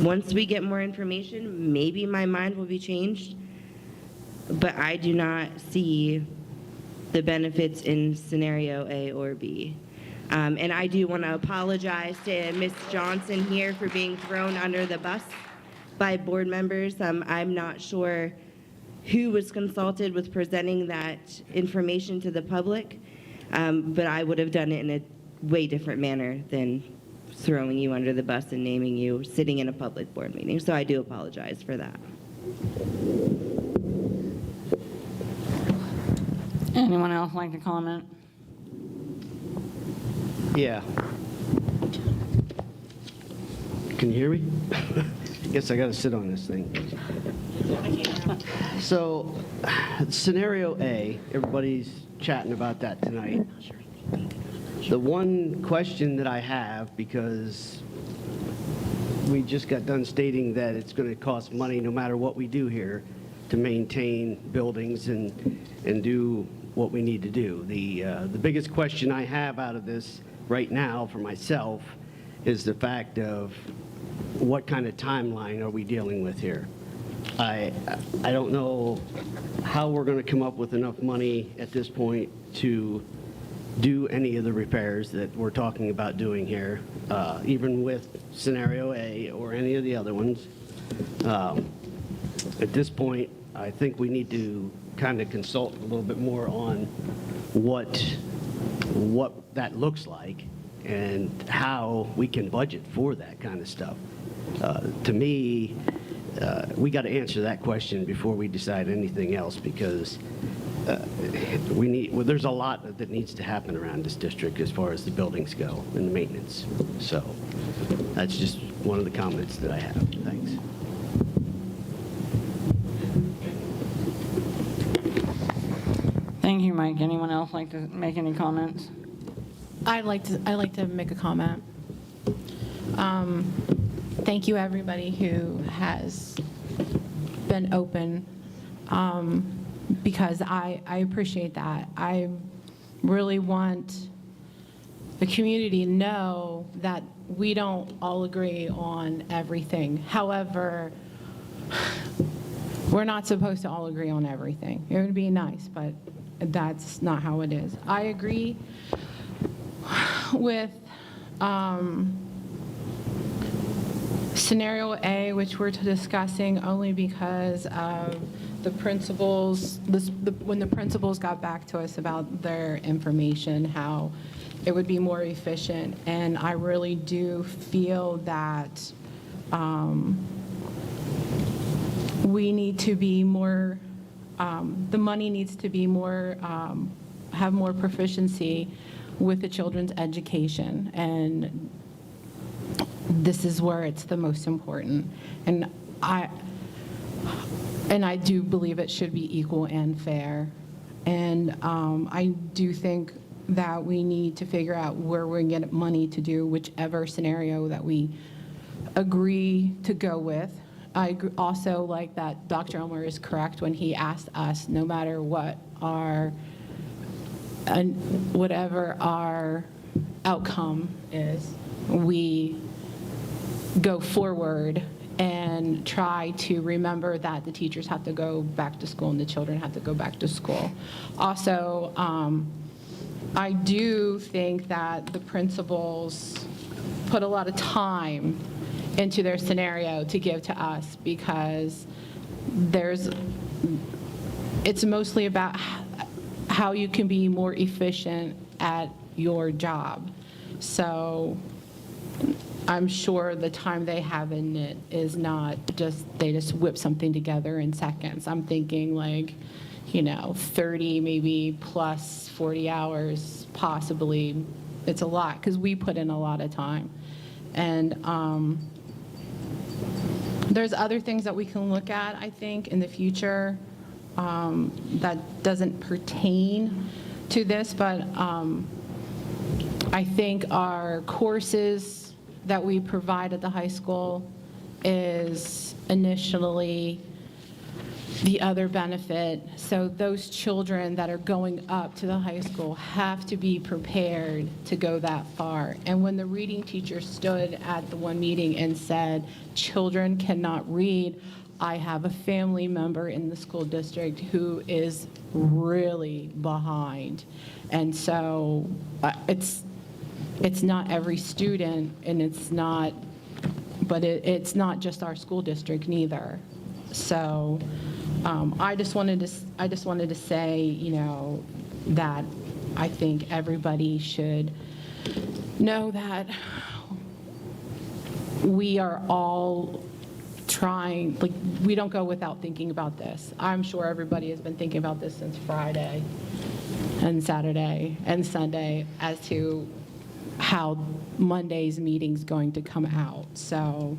once we get more information, maybe my mind will be changed. But I do not see the benefits in scenario A or B. And I do want to apologize to Ms. Johnson here for being thrown under the bus by board members. I'm not sure who was consulted with presenting that information to the public, but I would have done it in a way different manner than throwing you under the bus and naming you sitting in a public board meeting. So I do apologize for that. Anyone else like to comment? Yeah. Can you hear me? Guess I got to sit on this thing. So, scenario A, everybody's chatting about that tonight. The one question that I have, because we just got done stating that it's going to cost money no matter what we do here to maintain buildings and do what we need to do. The biggest question I have out of this right now for myself is the fact of what kind of timeline are we dealing with here? I don't know how we're going to come up with enough money at this point to do any of the repairs that we're talking about doing here, even with scenario A or any of the other ones. At this point, I think we need to kind of consult a little bit more on what that looks like and how we can budget for that kind of stuff. To me, we got to answer that question before we decide anything else, because there's a lot that needs to happen around this district as far as the buildings go and the maintenance. So that's just one of the comments that I have. Thanks. Thank you, Mike. Anyone else like to make any comments? I'd like to make a comment. Thank you, everybody who has been open, because I appreciate that. I really want the community to know that we don't all agree on everything. However, we're not supposed to all agree on everything. It would be nice, but that's not how it is. I agree with scenario A, which we're discussing only because of the principals, when the principals got back to us about their information, how it would be more efficient. And I really do feel that we need to be more, the money needs to be more, have more proficiency with the children's education. And this is where it's the most important. And I do believe it should be equal and fair. And I do think that we need to figure out where we're going to get money to do whichever scenario that we agree to go with. I also like that Dr. Elmer is correct when he asked us, no matter what whatever our outcome is, we go forward and try to remember that the teachers have to go back to school and the children have to go back to school. Also, I do think that the principals put a lot of time into their scenario to give to us, because it's mostly about how you can be more efficient at your job. So I'm sure the time they have in it is not just, they just whip something together in seconds. I'm thinking 30, maybe plus 40 hours, possibly. It's a lot, because we put in a lot of time. And there's other things that we can look at, I think, in the future that doesn't pertain to this, but I think our courses that we provide at the high school is initially the other benefit. So those children that are going up to the high school have to be prepared to go that far. And when the reading teacher stood at the one meeting and said, children cannot read, I have a family member in the school district who is really behind. And so it's not every student, and it's not just our school district neither. So I just wanted to say, that I think everybody should know that we are all trying, we don't go without thinking about this. I'm sure everybody has been thinking about this since Friday and Saturday and Sunday as to how Monday's meeting's going to come out. So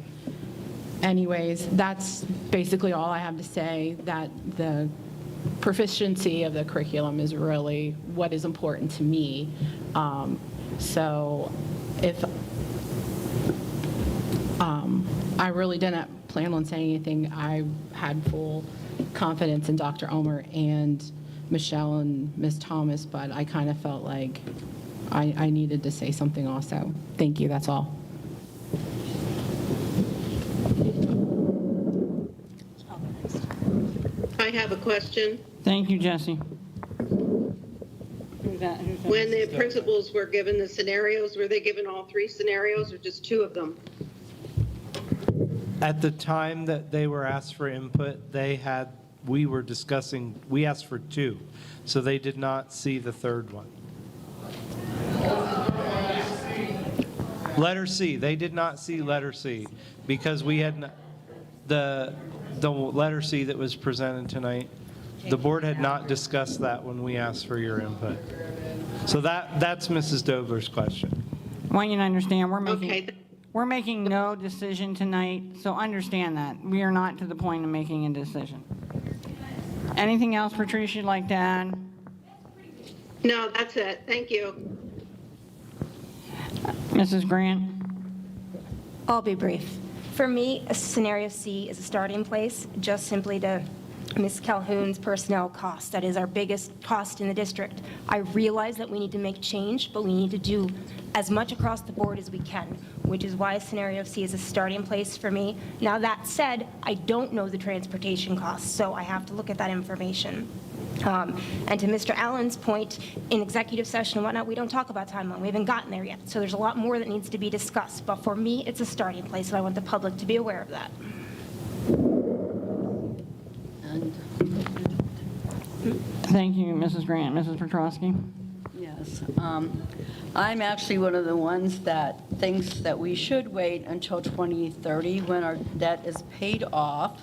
anyways, that's basically all I have to say, that the proficiency of the curriculum is really what is important to me. So if I really didn't plan on saying anything, I had full confidence in Dr. Omer and Michelle and Ms. Thomas, but I kind of felt like I needed to say something also. Thank you, that's all. I have a question. Thank you, Jesse. Who's that? When the principals were given the scenarios, were they given all three scenarios or just two of them? At the time that they were asked for input, we were discussing, we asked for two, so they did not see the third one. Letter C, they did not see letter C because we had, the letter C that was presented tonight, the board had not discussed that when we asked for your input. So that's Mrs. Dover's question. I want you to understand, Okay. we're making no decision tonight, so understand that. We are not to the point of making a decision. Anything else, Patricia, you'd like to add? No, that's it. Thank you. Mrs. Grant? I'll be brief. For me, a scenario C is a starting place, just simply to Ms. Calhoun's personnel cost. That is our biggest cost in the district. I realize that we need to make change, but we need to do as much across the board as we can, which is why scenario C is a starting place for me. Now, that said, I don't know the transportation costs, so I have to look at that information. And to Mr. Allen's point, in executive session and whatnot, we don't talk about timeline. We haven't gotten there yet. So there's a lot more that needs to be discussed. But for me, it's a starting place, and I want the public to be aware of that. Thank you, Mrs. Grant. Mrs. Petrosky? Yes. I'm actually one of the ones that thinks that we should wait until 2030 when our debt is paid off,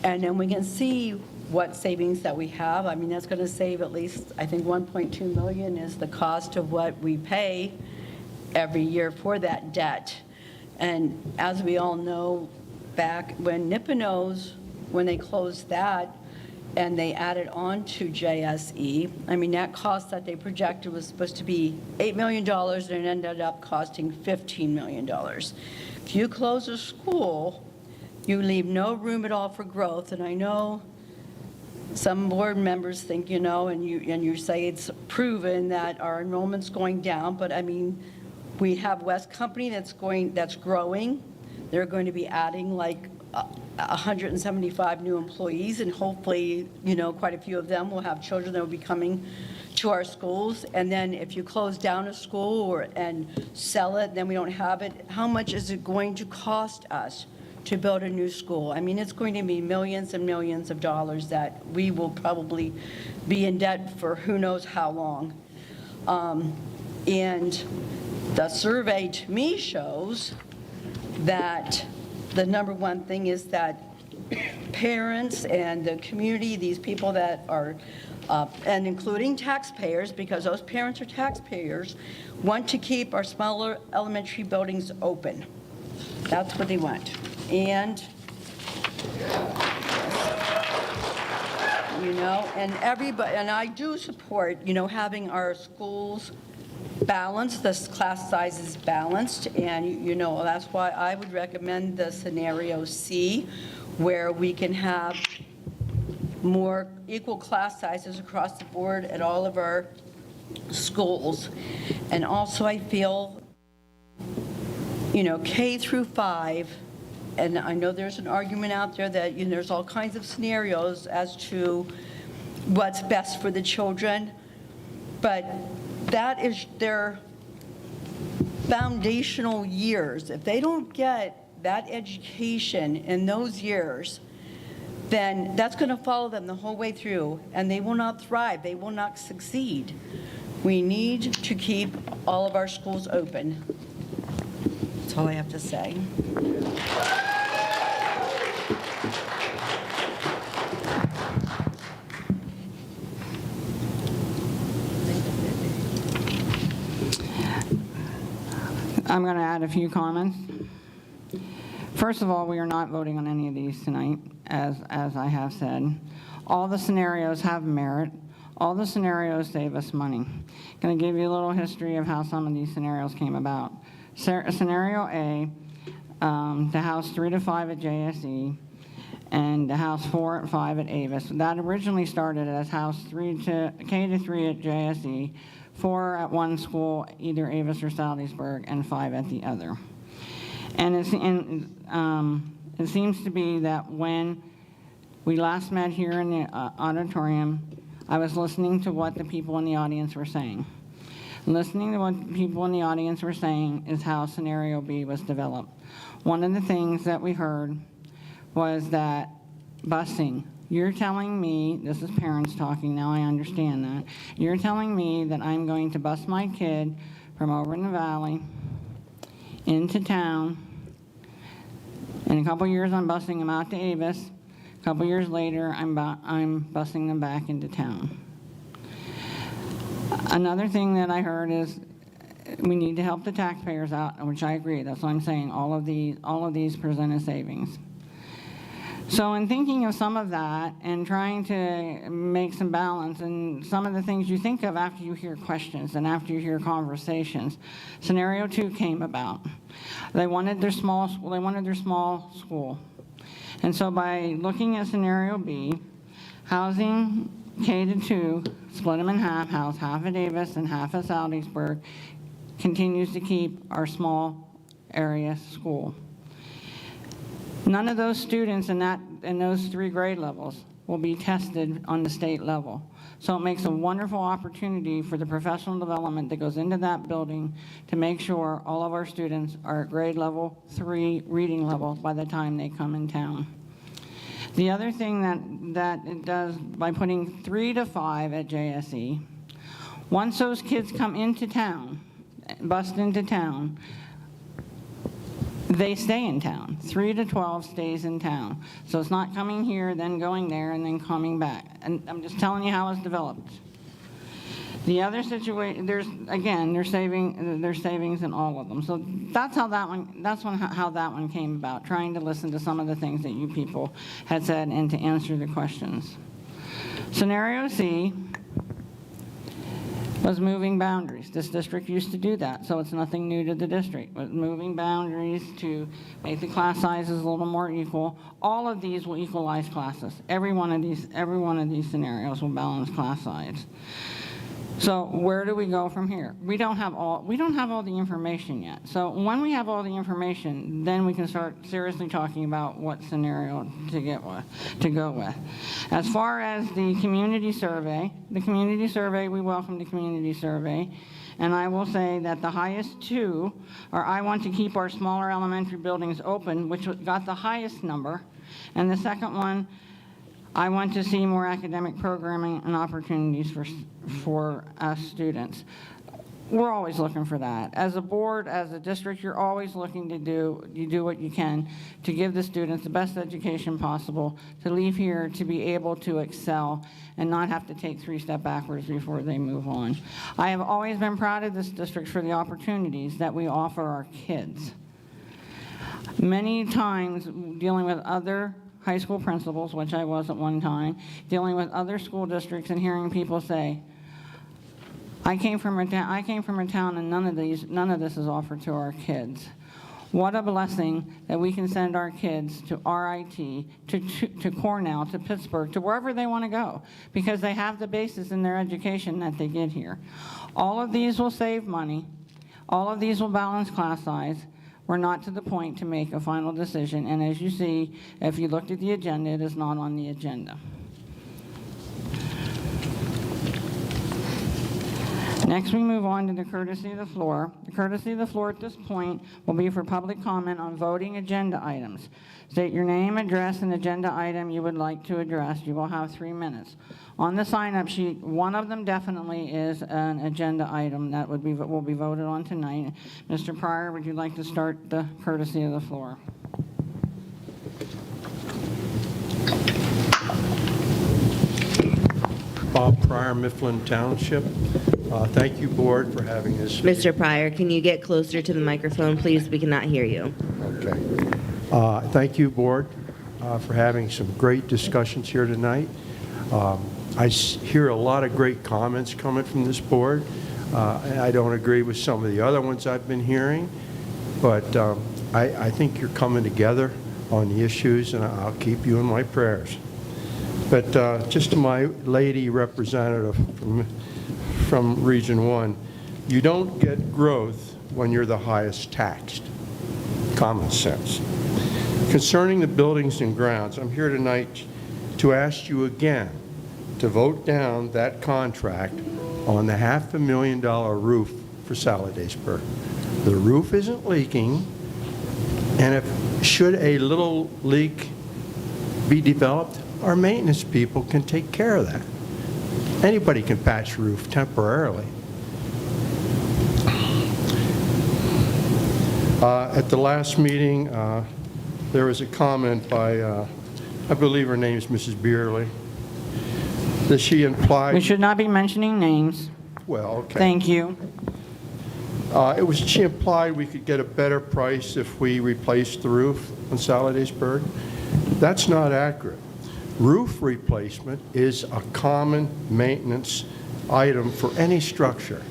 and then we can see what savings that we have. I mean, that's going to save at least, I think, 1.2 million is the cost of what we pay every year for that debt. And as we all know, back when Nipponos, when they closed that, and they added on to JSE, I mean, that cost that they projected was supposed to be $8 million, and it ended up costing $15 million. If you close a school, you leave no room at all for growth, and I know some board members think, you know, and you say it's proven that our enrollment's going down, but I mean, we have West Company that's growing. They're going to be adding like 175 new employees, and hopefully, you know, quite a few of them will have children that will be coming to our schools. And then if you close down a school and sell it, then we don't have it. How much is it going to cost us to build a new school? I mean, it's going to be millions and millions of dollars that we will probably be in debt for who knows how long. And the survey to me shows that the number one thing is that parents and the community, these people that are, and including taxpayers, because those parents are taxpayers, want to keep our smaller elementary buildings open. That's what they want. And, you know, and everybody, and I do support, you know, having our schools balanced, the class size is balanced, and, you know, that's why I would recommend the scenario C, where we can have more equal class sizes across the board at all of our schools. And also I feel, you know, K through 5, and I know there's an argument out there that, you know, there's all kinds of scenarios as to what's best for the children, but that is their foundational years. If they don't get that education in those years, then that's going to follow them the whole way through, and they will not thrive. They will not succeed. We need to keep all of our schools open. That's all I have to say. I'm going to add a few comments. First of all, we are not voting on any of these tonight, as I have said. All the scenarios have merit. All the scenarios save us money. I'm going to give you a little history of how some of these scenarios came about. Scenario A, the house 3 to 5 at JSE, and the house 4 at 5 at Avis. That originally started as house K to 3 at JSE, 4 at one school, either Avis or Salisbury, and 5 at the other. And it seems to be that when we last met here in the auditorium, I was listening to what the people in the audience were saying. Listening to what people in the audience were saying is how scenario B was developed. One of the things that we heard was that busing. You're telling me, this is parents talking now, I understand that. You're telling me that I'm going to bus my kid from over in the valley into town. In a couple years, I'm busing them out to Avis. A couple years later, I'm busing them back into town. Another thing that I heard is we need to help the taxpayers out, which I agree. That's what I'm saying. All of these present a savings. So in thinking of some of that and trying to make some balance and some of the things you think of after you hear questions and after you hear conversations, scenario 2 came about. They wanted their small school. And so by looking at scenario B, housing K-2, split them in half, house half at Davis and half at Saldingsburg, continues to keep our small area school. None of those students in those 3 grade levels will be tested on the state level. So it makes a wonderful opportunity for the professional development that goes into that building to make sure all of our students are at grade level 3 reading level by the time they come in town. The other thing that it does by putting 3 to 5 at JSE, once those kids come into town, bust into town, they stay in town. 3 to 12 stays in town. So it's not coming here, then going there, and then coming back. And I'm just telling you how it's developed. The other situation, there's savings in all of them. So that's how that one came about, trying to listen to some of the things that you people had said and to answer the questions. Scenario C was moving boundaries. This district used to do that, so it's nothing new to the district. But moving boundaries to make the class sizes a little more equal. All of these will equalize classes. Every one of these scenarios will balance class size. So where do we go from here? We don't have all the information yet. So when we have all the information, then we can start seriously talking about what scenario to go with. As far as the community survey, we welcome the community survey. And I will say that the highest 2 are I want to keep our smaller elementary buildings open, which got the highest number. And the second one, I want to see more academic programming and opportunities for us students. We're always looking for that. As a board, as a district, you're always looking to do what you can to give the students the best education possible, to leave here to be able to excel and not have to take 3 steps backwards before they move on. I have always been proud of this district for the opportunities that we offer our kids. Many times dealing with other high school principals, which I was at one time, dealing with other school districts and hearing people say, I came from a town and none of this is offered to our kids. What a blessing that we can send our kids to RIT, to Cornell, to Pittsburgh, to wherever they want to go, because they have the basis in their education that they get here. All of these will save money. All of these will balance class size. We're not to the point to make a final decision, and as you see, if you looked at the agenda, it is not on the agenda. Next, we move on to the courtesy of the floor. The courtesy of the floor at this point will be for public comment on voting agenda items. State your name, address, and agenda item you would like to address. You will have 3 minutes. On the sign-up sheet, one of them definitely is an agenda item that will be voted on tonight. Mr. Pryor, would you like to start the courtesy of the floor? Bob Pryor, Mifflin Township. Thank you, board, for having this. Mr. Pryor, can you get closer to the microphone, please? We cannot hear you. Okay. Thank you, board, for having some great discussions here tonight. I hear a lot of great comments coming from this board. I don't agree with some of the other ones I've been hearing, but I think you're coming together on the issues, and I'll keep you in my prayers. But just to my lady representative from Region 1, you don't get growth when you're the highest taxed. Common sense. Concerning the buildings and grounds, I'm here tonight to ask you again to vote down that contract on the $500,000 roof for Saladaysburg. The roof isn't leaking, and should a little leak be developed, our maintenance people can take care of that. Anybody can patch a roof temporarily. At the last meeting, there was a comment by, I believe her name is Mrs. Beerley, that she implied... We should not be mentioning names. Well, okay. Thank you. She implied we could get a better price if we replaced the roof on Saladaceburg. That's not accurate. Roof replacement is a common maintenance item for any structure.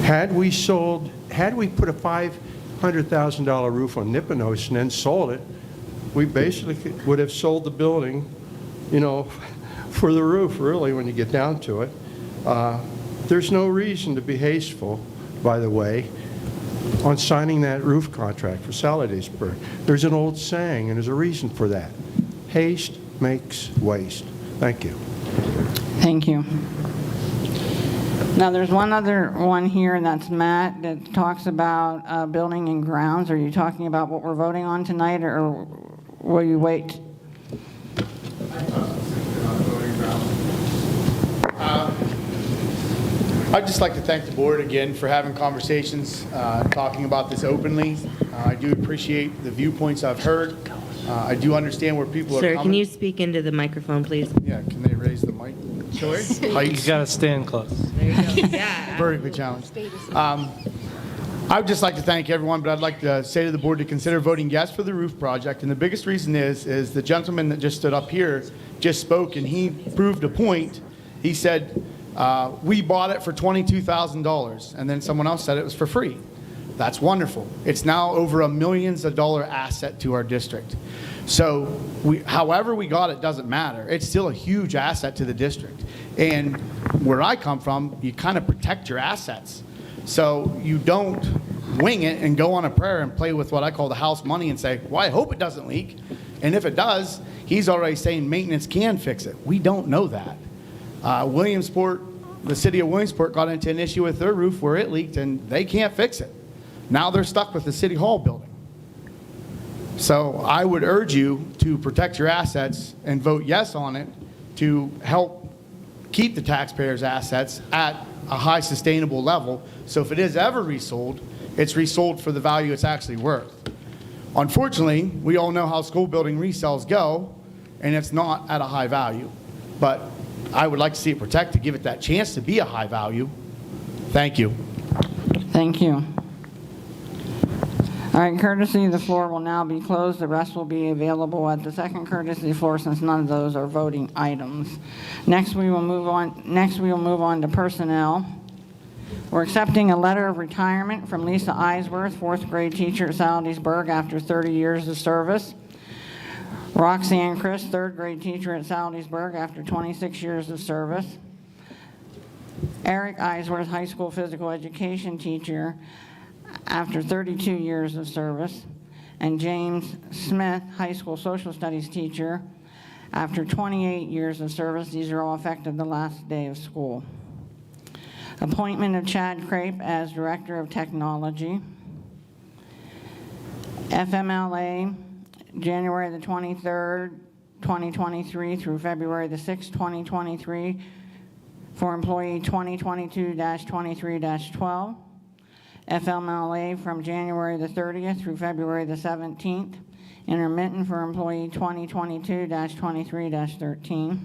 Had we put a $500,000 roof on Nipponos and then sold it, we basically would have sold the building, you know, for the roof, really, when you get down to it. There's no reason to be hasteful, by the way, on signing that roof contract for Saladaceburg. There's an old saying, and there's a reason for that. Haste makes waste. Thank you. Thank you. Now, there's one other one here, and that's Matt, that talks about building and grounds. Are you talking about what we're voting on tonight, or will you wait? I'd just like to thank the board again for having conversations, talking about this openly. I do appreciate the viewpoints I've heard. I do understand where people are Sir, coming. can you speak into the microphone, please? Yeah, can they raise the mic? Sorry? You got to stand close. There you go. Yeah. Vertically challenged. I would just like to thank everyone, but I'd like to say to the board to consider voting yes for the roof project. And the biggest reason is the gentleman that just stood up here just spoke, and he proved a point. He said, we bought it for $22,000, and then someone else said it was for free. That's wonderful. It's now over a millions of dollar asset to our district. So however we got it doesn't matter. It's still a huge asset to the district. And where I come from, you kind of protect your assets. So you don't wing it and go on a prayer and play with what I call the house money and say, well, I hope it doesn't leak. And if it does, he's already saying maintenance can fix it. We don't know that. Williamsport, the city of Williamsport got into an issue with their roof where it leaked and they can't fix it. Now they're stuck with the city hall building. So I would urge you to protect your assets and vote yes on it to help keep the taxpayers' assets at a high sustainable level. So if it is ever resold, it's resold for the value it's actually worth. Unfortunately, we all know how school building resales go, and it's not at a high value. But I would like to see it protected, give it that chance to be a high value. Thank you. Thank you. All right, courtesy, the floor will now be closed. The rest will be available at the second courtesy floor, since none of those are voting items. Next, we will move on to personnel. We're accepting a letter of retirement from Lisa Eisworth, fourth grade teacher at Saladaceburg after 30 years of service. Roxanne Chris, third grade teacher at Saladaceburg after 26 years of service. Eric Eisworth, high school physical education teacher after 32 years of service. And James Smith, high school social studies teacher after 28 years of service. These are all effective the last day of school. Appointment of Chad Crape as Director of Technology. FMLA, January the 23rd, 2023 through February the 6th, 2023 for employee 2022-23-12. FMLA from January the 30th through February the 17th. Intermittent for employee 2022-23-13.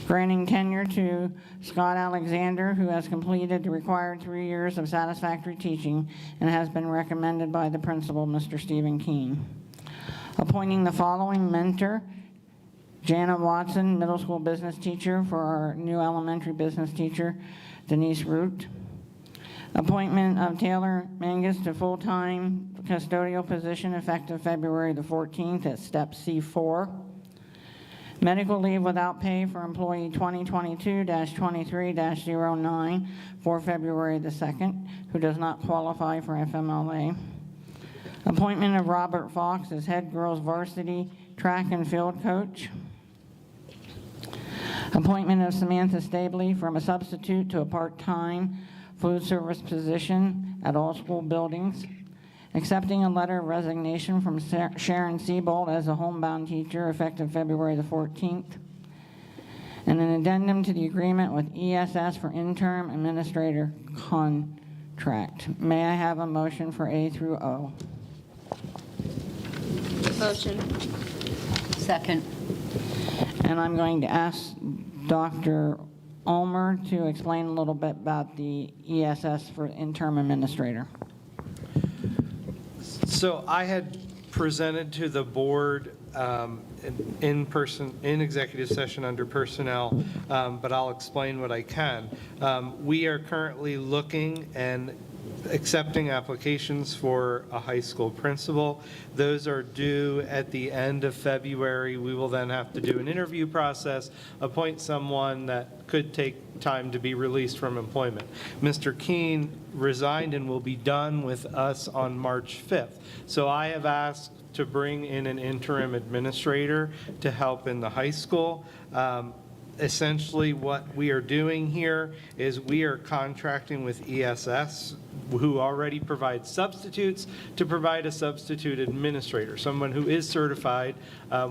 Granting tenure to Scott Alexander, who has completed the required 3 years of satisfactory teaching and has been recommended by the principal, Mr. Stephen Keene. Appointing the following mentor: Janet Watson, middle school business teacher, for our new elementary business teacher, Denise Root. Appointment of Taylor Mangus to full-time custodial position effective February the 14th at step C4. Medical leave without pay for employee 2022-23-09 for February the 2nd, who does not qualify for FMLA. Appointment of Robert Fox as head girls varsity track and field coach. Appointment of Samantha Stabley from a substitute to a part-time food service position at all school buildings. Accepting a letter of resignation from Sharon Siebold as a homebound teacher effective February the 14th. And an addendum to the agreement with ESS for interim administrator tract. May I have a motion for A through O? Motion. Second. And I'm going to ask Dr. Ulmer to explain a little bit about the ESS for interim administrator. So I had presented to the board in executive session under personnel, but I'll explain what I can. We are currently looking and accepting applications for a high school principal. Those are due at the end of February. We will then have to do an interview process, appoint someone that could take time to be released from employment. Mr. Keene resigned and will be done with us on March 5th. So I have asked to bring in an interim administrator to help in the high school. Essentially, what we are doing here is we are contracting with ESS, who already provides substitutes, to provide a substitute administrator, someone who is certified.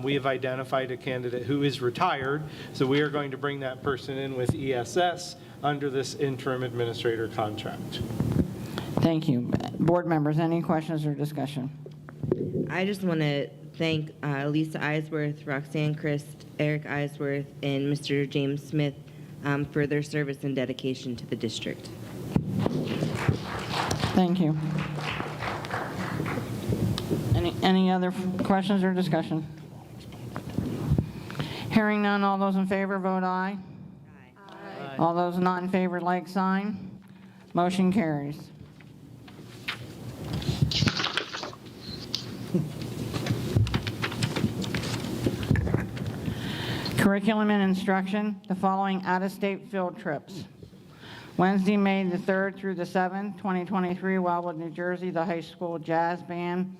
We have identified a candidate who is retired, so we are going to bring that person in with ESS under this interim administrator contract. Thank you. Board members, any questions or discussion? I just want to thank Lisa Eisworth, Roxanne Christ, Eric Eisworth, and Mr. James Smith for their service and dedication to the district. Thank you. Any other questions or discussion? Hearing none, all those in favor vote aye. Aye. All those not in favor, like sign. Motion carries. Curriculum and instruction, the following out-of-state field trips. Wednesday, May the 3rd through the 7th, 2023, Wildwood, New Jersey, the high school jazz band.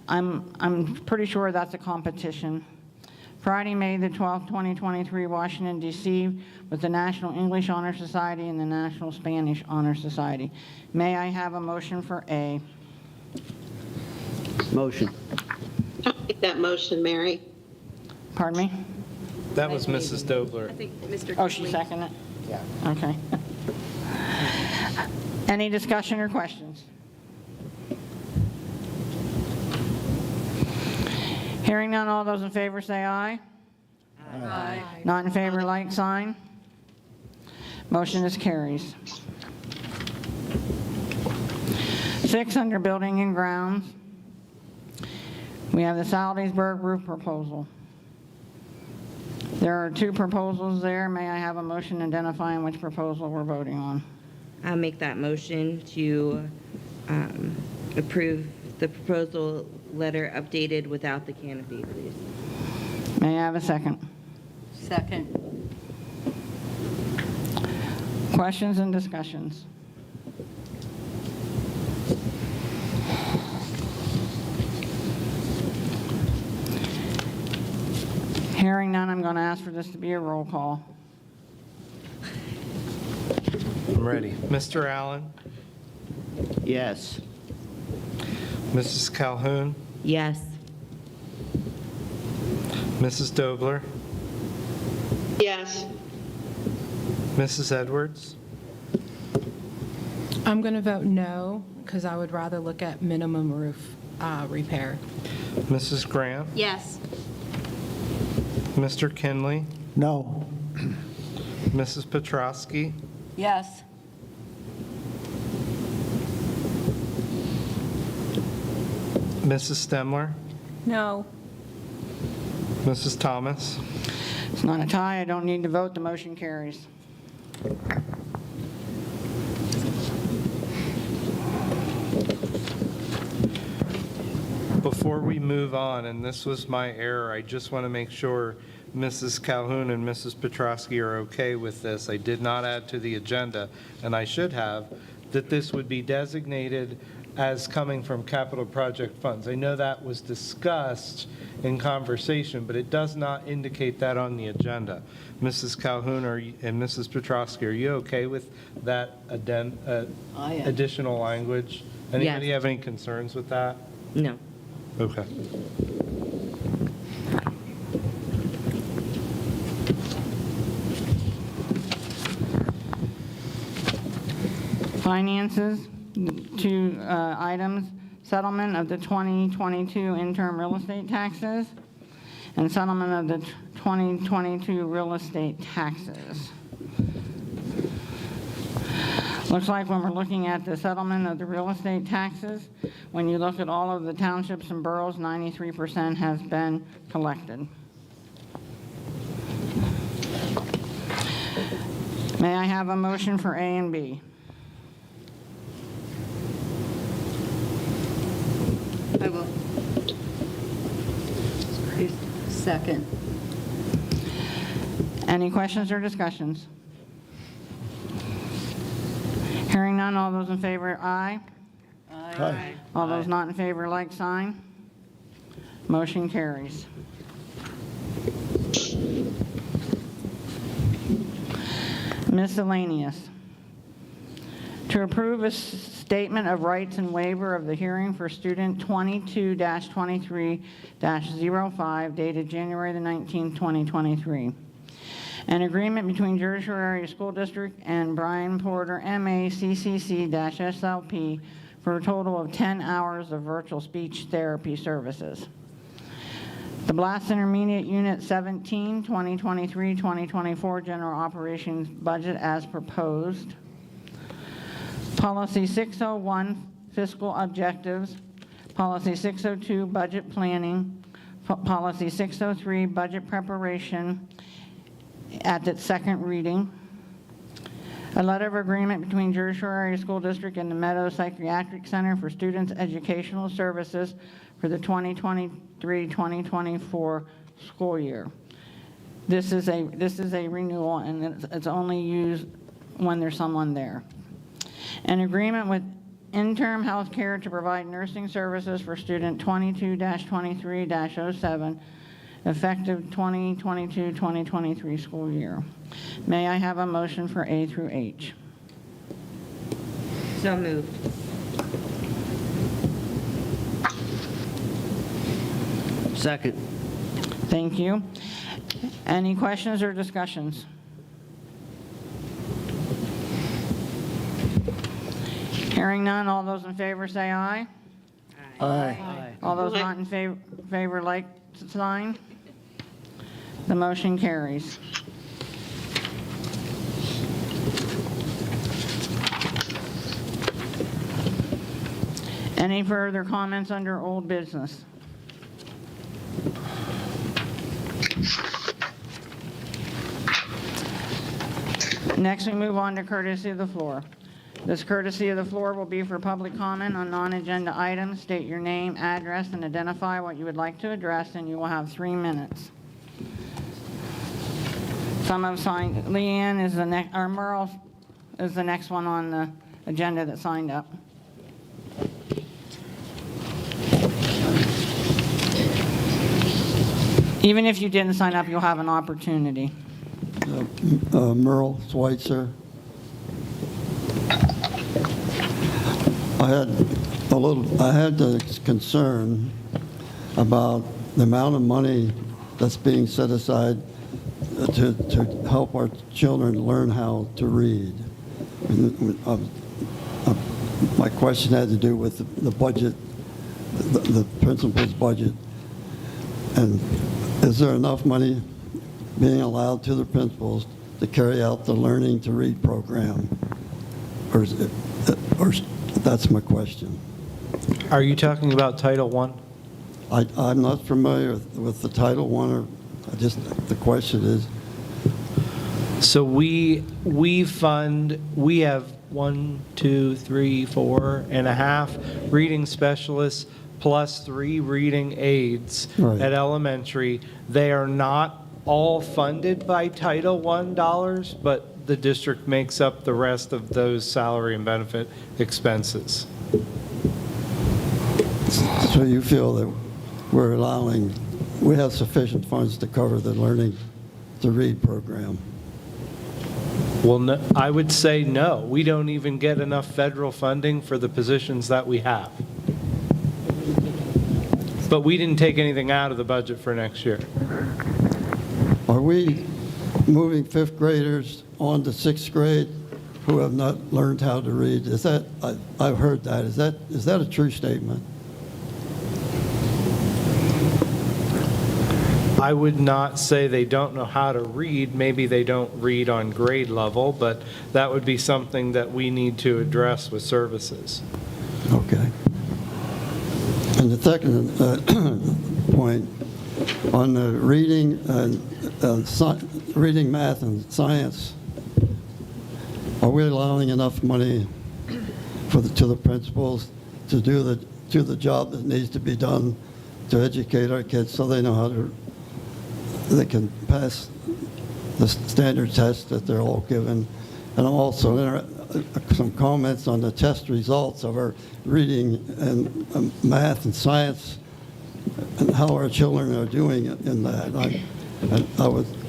I'm pretty sure that's a competition. Friday, May the 12th, 2023, Washington, D.C., with the National English Honor Society and the National Spanish Honor Society. May I have a motion for A? Motion. I'll make that motion, Mary. Pardon me? That was Mrs. Dobler. Oh, she seconded it? Yeah. Okay. Any discussion or questions? Hearing none, all those in favor say aye. Aye. Not in favor, like sign. Motion is carries. 6, under building and grounds, we have the Saldysburg roof proposal. There are 2 proposals there. May I have a motion identifying which proposal we're voting on? I'll make that motion to approve the proposal letter updated without the canopy, please. May I have a second? Second. Questions and discussions? Hearing none, I'm going to ask for this to be a roll call. I'm ready. Mr. Allen? Yes. Mrs. Calhoun? Yes. Mrs. Dobler? Yes. Mrs. Edwards? I'm going to vote no, because I would rather look at minimum roof repair. Mrs. Grant? Yes. Mr. Kinley? No. Mrs. Petrosky? Yes. Mrs. Stemler? No. Mrs. Thomas? It's not a tie. I don't need to vote. The motion carries. Before we move on, and this was my error, I just want to make sure Mrs. Calhoun and Mrs. Petrosky are okay with this. I did not add to the agenda, and I should have, that this would be designated as coming from capital project funds. I know that was discussed in conversation, but it does not indicate that on the agenda. Mrs. Calhoun and Mrs. Petrosky, are you okay with that additional language? Anybody have any concerns with that? No. Okay. Finances, two items, settlement of the 2022 interim real estate taxes and settlement of the 2022 real estate taxes. Looks like when we're looking at the settlement of the real estate taxes, when you look at all of the townships and boroughs, 93% has been collected. May I have a motion for A and B? I will. Second. Any questions or discussions? Hearing none, all those in favor, aye. Aye. All those not in favor, like sign. Motion carries. Miscellaneous. To approve a statement of rights and waiver of the hearing for student 22-23-05 dated January the 19th, 2023. An agreement between Jersey Area School District and Brian Porter, MA, CCC-SLP for a total of 10 hours of virtual speech therapy services. The Blast Intermediate Unit 17, 2023-2024 General Operations Budget as proposed. Policy 601, Fiscal Objectives. Policy 602, Budget Planning. Policy 603, Budget Preparation at its second reading. A letter of agreement between Jersey Shore Area School District and the Meadows Psychiatric Center for Students' Educational Services for the 2023-2024 school year. This is a renewal, and it's only used when there's someone there. An agreement with Interim Healthcare to provide nursing services for student 22-23-07, effective 2022-2023 school year. May I have a motion for A through H? So moved. Second. Thank you. Any questions or discussions? Hearing none, all those in favor say aye. Aye. All those not in favor, like sign. The motion carries. Any further comments under old business? Next, we move on to courtesy of the floor. This courtesy of the floor will be for public comment on non-agenda items. State your name, address, and identify what you would like to address, and you will have 3 minutes. Some have signed. Leanne is the next, or Merle is the next one on the agenda that signed up. Even if you didn't sign up, you'll have an opportunity. Merle Schweitzer. I had the concern about the amount of money that's being set aside to help our children learn how to read. My question had to do with the budget, the principal's budget. And is there enough money being allowed to the principals to carry out the Learning to Read program? Or that's my question. Are you talking about Title I? I'm not familiar with the Title I, or the question is. So we have 1, 2, 3, 4 and a half reading specialists plus 3 reading aides at elementary. They are not all funded by Title I dollars, but the district makes up the rest of those salary and benefit expenses. So you feel that we have sufficient funds to cover the Learning to Read program? Well, no, I would say no. We don't even get enough federal funding for the positions that we have. But we didn't take anything out of the budget for next year. Are we moving 5th graders on to 6th grade? who have not learned how to read. Is that, I've heard that. Is that a true statement? I would not say they don't know how to read. Maybe they don't read on grade level, but that would be something that we need to address with services. Okay. And the second point, on the reading, reading, math, and science, are we allowing enough money to the principals to do the job that needs to be done to educate our kids so they know how to, they can pass the standard test that they're all given? And I'm also some comments on the test results of our reading and math and science and how our children are doing in that.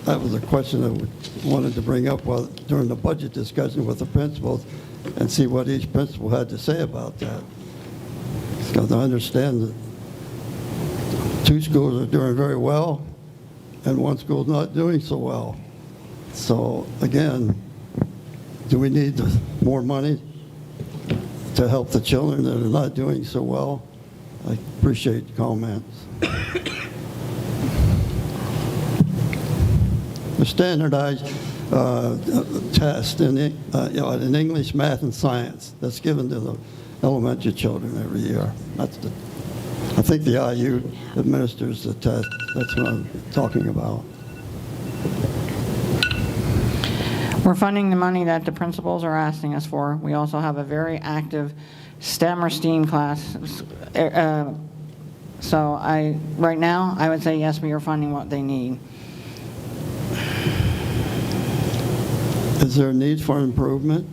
That was a question I wanted to bring up during the budget discussion with the principals and see what each principal had to say about that. Because I understand that 2 schools are doing very well and 1 school is not doing so well. So again, do we need more money to help the children that are not doing so well? I appreciate the comments. The standardized test in English, math, and science that's given to the elementary children every year. I think the IU administers the test. That's what I'm talking about. We're funding the money that the principals are asking us for. We also have a very active STEM or STEAM class. So right now, I would say yes, we are funding what they need. Is there a need for improvement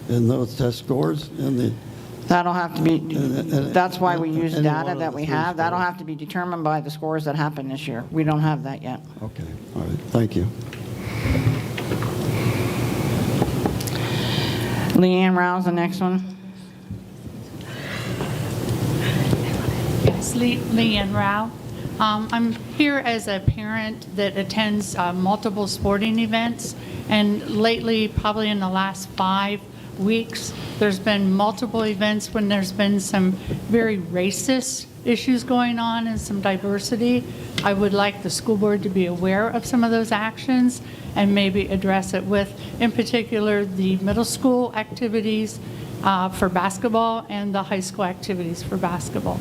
in those test scores? That'll have to be, that's why we use data that we have. That'll have to be determined by the scores that happened this year. We don't have that yet. Okay, all right, thank you. Leanne Rouse, the next one. Yes, Leanne Rao. I'm here as a parent that attends multiple sporting events, and lately, probably in the last 5 weeks, there's been multiple events when there's been some very racist issues going on and some diversity. I would like the school board to be aware of some of those actions and maybe address it with, in particular, the middle school activities for basketball and the high school activities for basketball.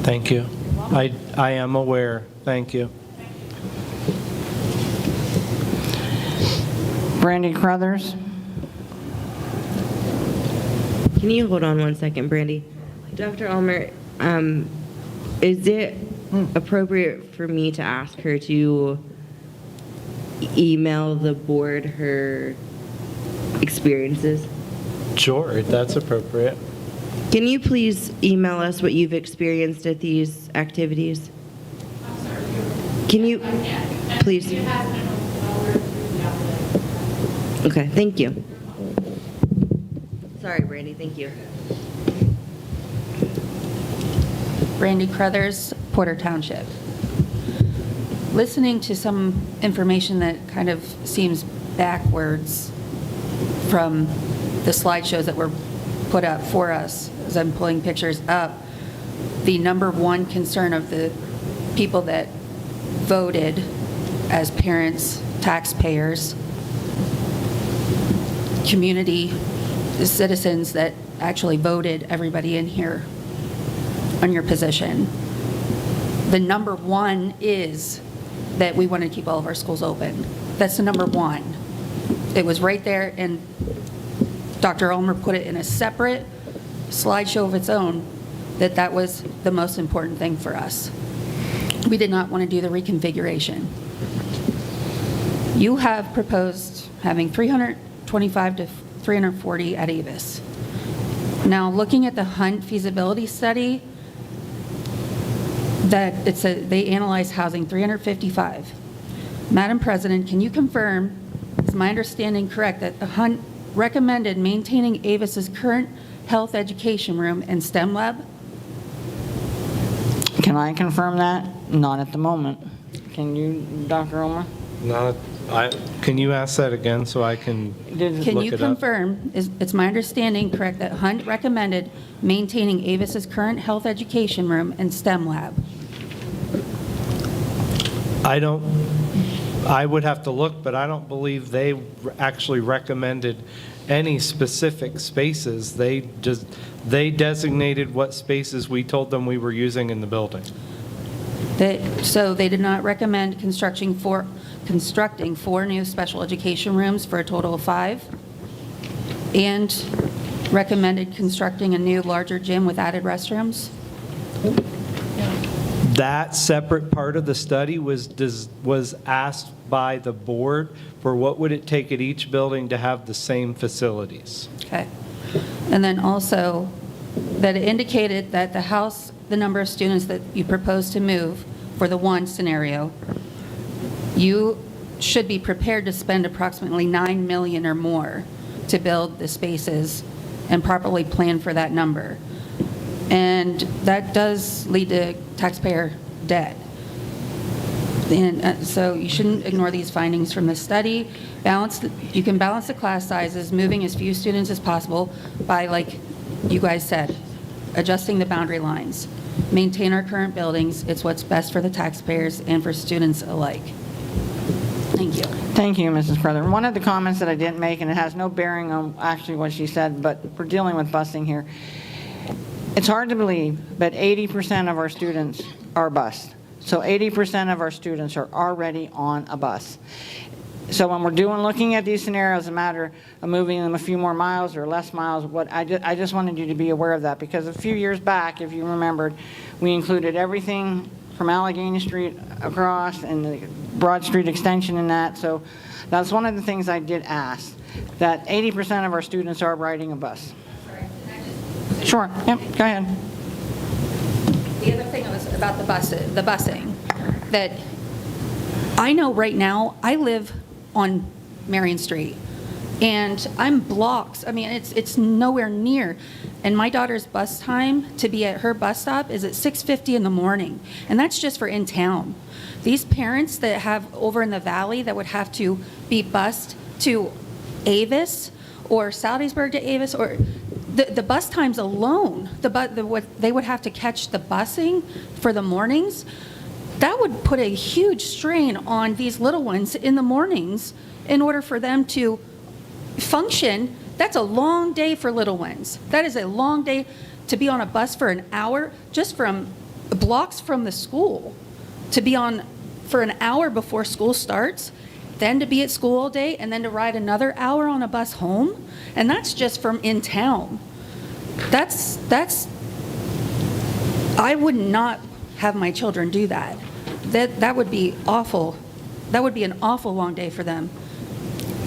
Thank you. I am aware. Thank you. Brandy Crothers. Can you hold on 1 second, Brandy? Dr. Ulmer, is it appropriate for me to ask her to email the board her experiences? Sure, that's appropriate. Can you please email us what you've experienced at these activities? Can you please? Okay, thank you. Sorry, Brandy, thank you. Brandy Crothers, Porter Township. Listening to some information that kind of seems backwards from the slideshows that were put up for us, as I'm pulling pictures up, the number one concern of the people that voted as parents, taxpayers, community citizens that actually voted everybody in here on your position. The number one is that we want to keep all of our schools open. That's the number one. It was right there, and Dr. Ulmer put it in a separate slideshow of its own, that was the most important thing for us. We did not want to do the reconfiguration. You have proposed having 325 to 340 at Avis. Now, looking at the Hunt feasibility study, that they analyzed housing 355. Madam President, can you confirm, is my understanding correct, that the Hunt recommended maintaining Avis's current health education room and STEM lab? Can I confirm that? Not at the moment. Can you, Dr. Ulmer? Can you ask that again so I can Can look you it up? confirm, it's my understanding, correct, that Hunt recommended maintaining Avis's current health education room and STEM lab? I would have to look, but I don't believe they actually recommended any specific spaces. They designated what spaces we told them we were using in the building. So they did not recommend constructing four new special education rooms for a total of 5, and recommended constructing a new larger gym with added restrooms? That separate part of the study was asked by the board for what would it take at each building to have the same facilities. Okay. And then also, that it indicated that the number of students that you propose to move for the one scenario, you should be prepared to spend approximately $9 million or more to build the spaces and properly plan for that number. And that does lead to taxpayer debt. And so you shouldn't ignore these findings from the study. You can balance the class sizes, moving as few students as possible by, like you guys said, adjusting the boundary lines. Maintain our current buildings. It's what's best for the taxpayers and for students alike. Thank you. Thank you, Mrs. Crowther. One of the comments that I didn't make, and it has no bearing on actually what she said, but we're dealing with busing here. It's hard to believe, but 80% of our students are bused. So 80% of our students are already on a bus. So when we're looking at these scenarios, a matter of moving them a few more miles or less miles, I just wanted you to be aware of that, because a few years back, if you remembered, we included everything from Allegheny Street across and the Broad Street extension in that. So that's one of the things I did ask, that 80% of our students are riding a bus. Sure, yep, go ahead. The other thing was about the busing, that I know right now, I live on Marion Street, and I'm blocks. I mean, it's nowhere near. And my daughter's bus time to be at her bus stop is at 6:50 in the morning, and that's just for in town. These parents that have over in the valley that would have to be bused to Avis or Saldiesburg to Avis, or the bus times alone, what they would have to catch the busing for the mornings, that would put a huge strain on these little ones in the mornings in order for them to function. That's a long day for little ones. That is a long day to be on a bus for an hour, just from blocks from the school, to be on for an hour before school starts, then to be at school all day, and then to ride another hour on a bus home. And that's just from in town. I would not have my children do that. That would be awful. That would be an awful long day for them.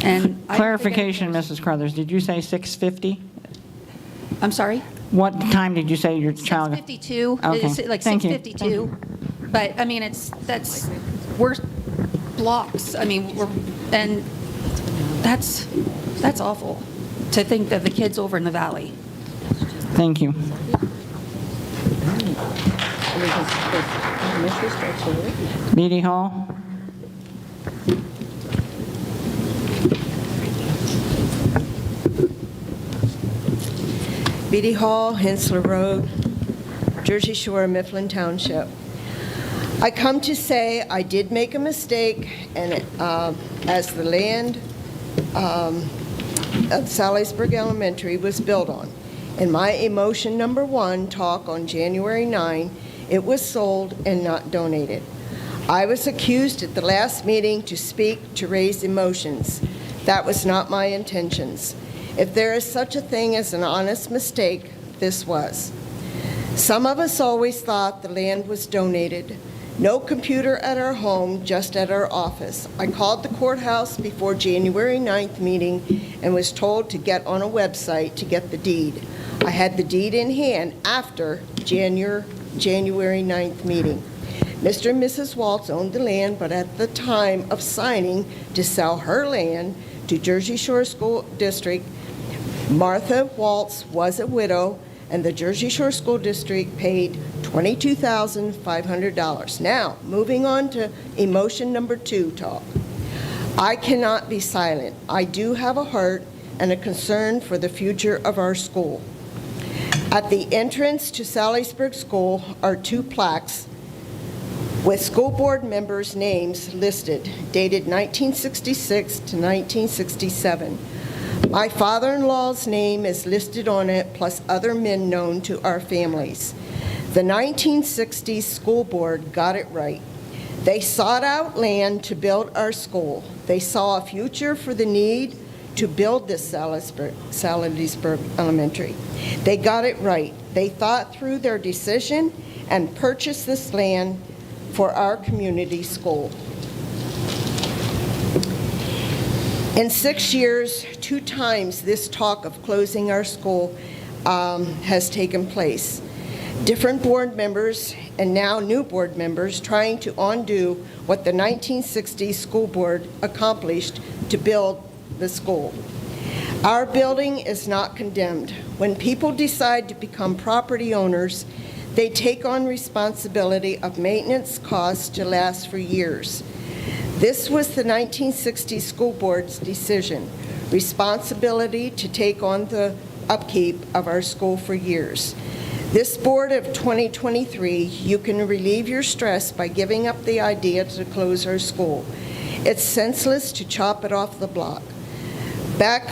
And Clarification, Mrs. Crothers, did you say 6:50? I'm sorry? What time did you say your child? 6:52, Okay, it's like thank you. 6:52. But, I mean, we're blocks. I mean, and that's awful to think that the kids over in the valley. Thank you. Beatty Hall? Beatty Hall, Hensler Road, Jersey Shore, Mifflin Township. I come to say I did make a mistake, and as the land of Salisbury Elementary was built on. In my emotion number 1 talk on January 9, it was sold and not donated. I was accused at the last meeting to speak to raise emotions. That was not my intentions. If there is such a thing as an honest mistake, this was. Some of us always thought the land was donated. No computer at our home, just at our office. I called the courthouse before January 9th meeting and was told to get on a website to get the deed. I had the deed in hand after January 9th meeting. Mr. and Mrs. Waltz owned the land, but at the time of signing to sell her land to Jersey Shore School District, Martha Waltz was a widow. and the Jersey Shore School District paid $22,500. Now, moving on to emotion number 2 talk. I cannot be silent. I do have a heart and a concern for the future of our school. At the entrance to Salisbury School are 2 plaques with school board members' names listed, dated 1966 to 1967. My father-in-law's name is listed on it, plus other men known to our families. The 1960s school board got it right. They sought out land to build our school. They saw a future for the need to build this Salisbury Elementary. They got it right. They thought through their decision and purchased this land for our community school. In 6 years, 2 times this talk of closing our school has taken place. Different board members and now new board members trying to undo what the 1960s school board accomplished to build the school. Our building is not condemned. When people decide to become property owners, they take on responsibility of maintenance costs to last for years. This was the 1960 school board's decision, responsibility to take on the upkeep of our school for years. This board of 2023, you can relieve your stress by giving up the idea to close our school. It's senseless to chop it off the block. Back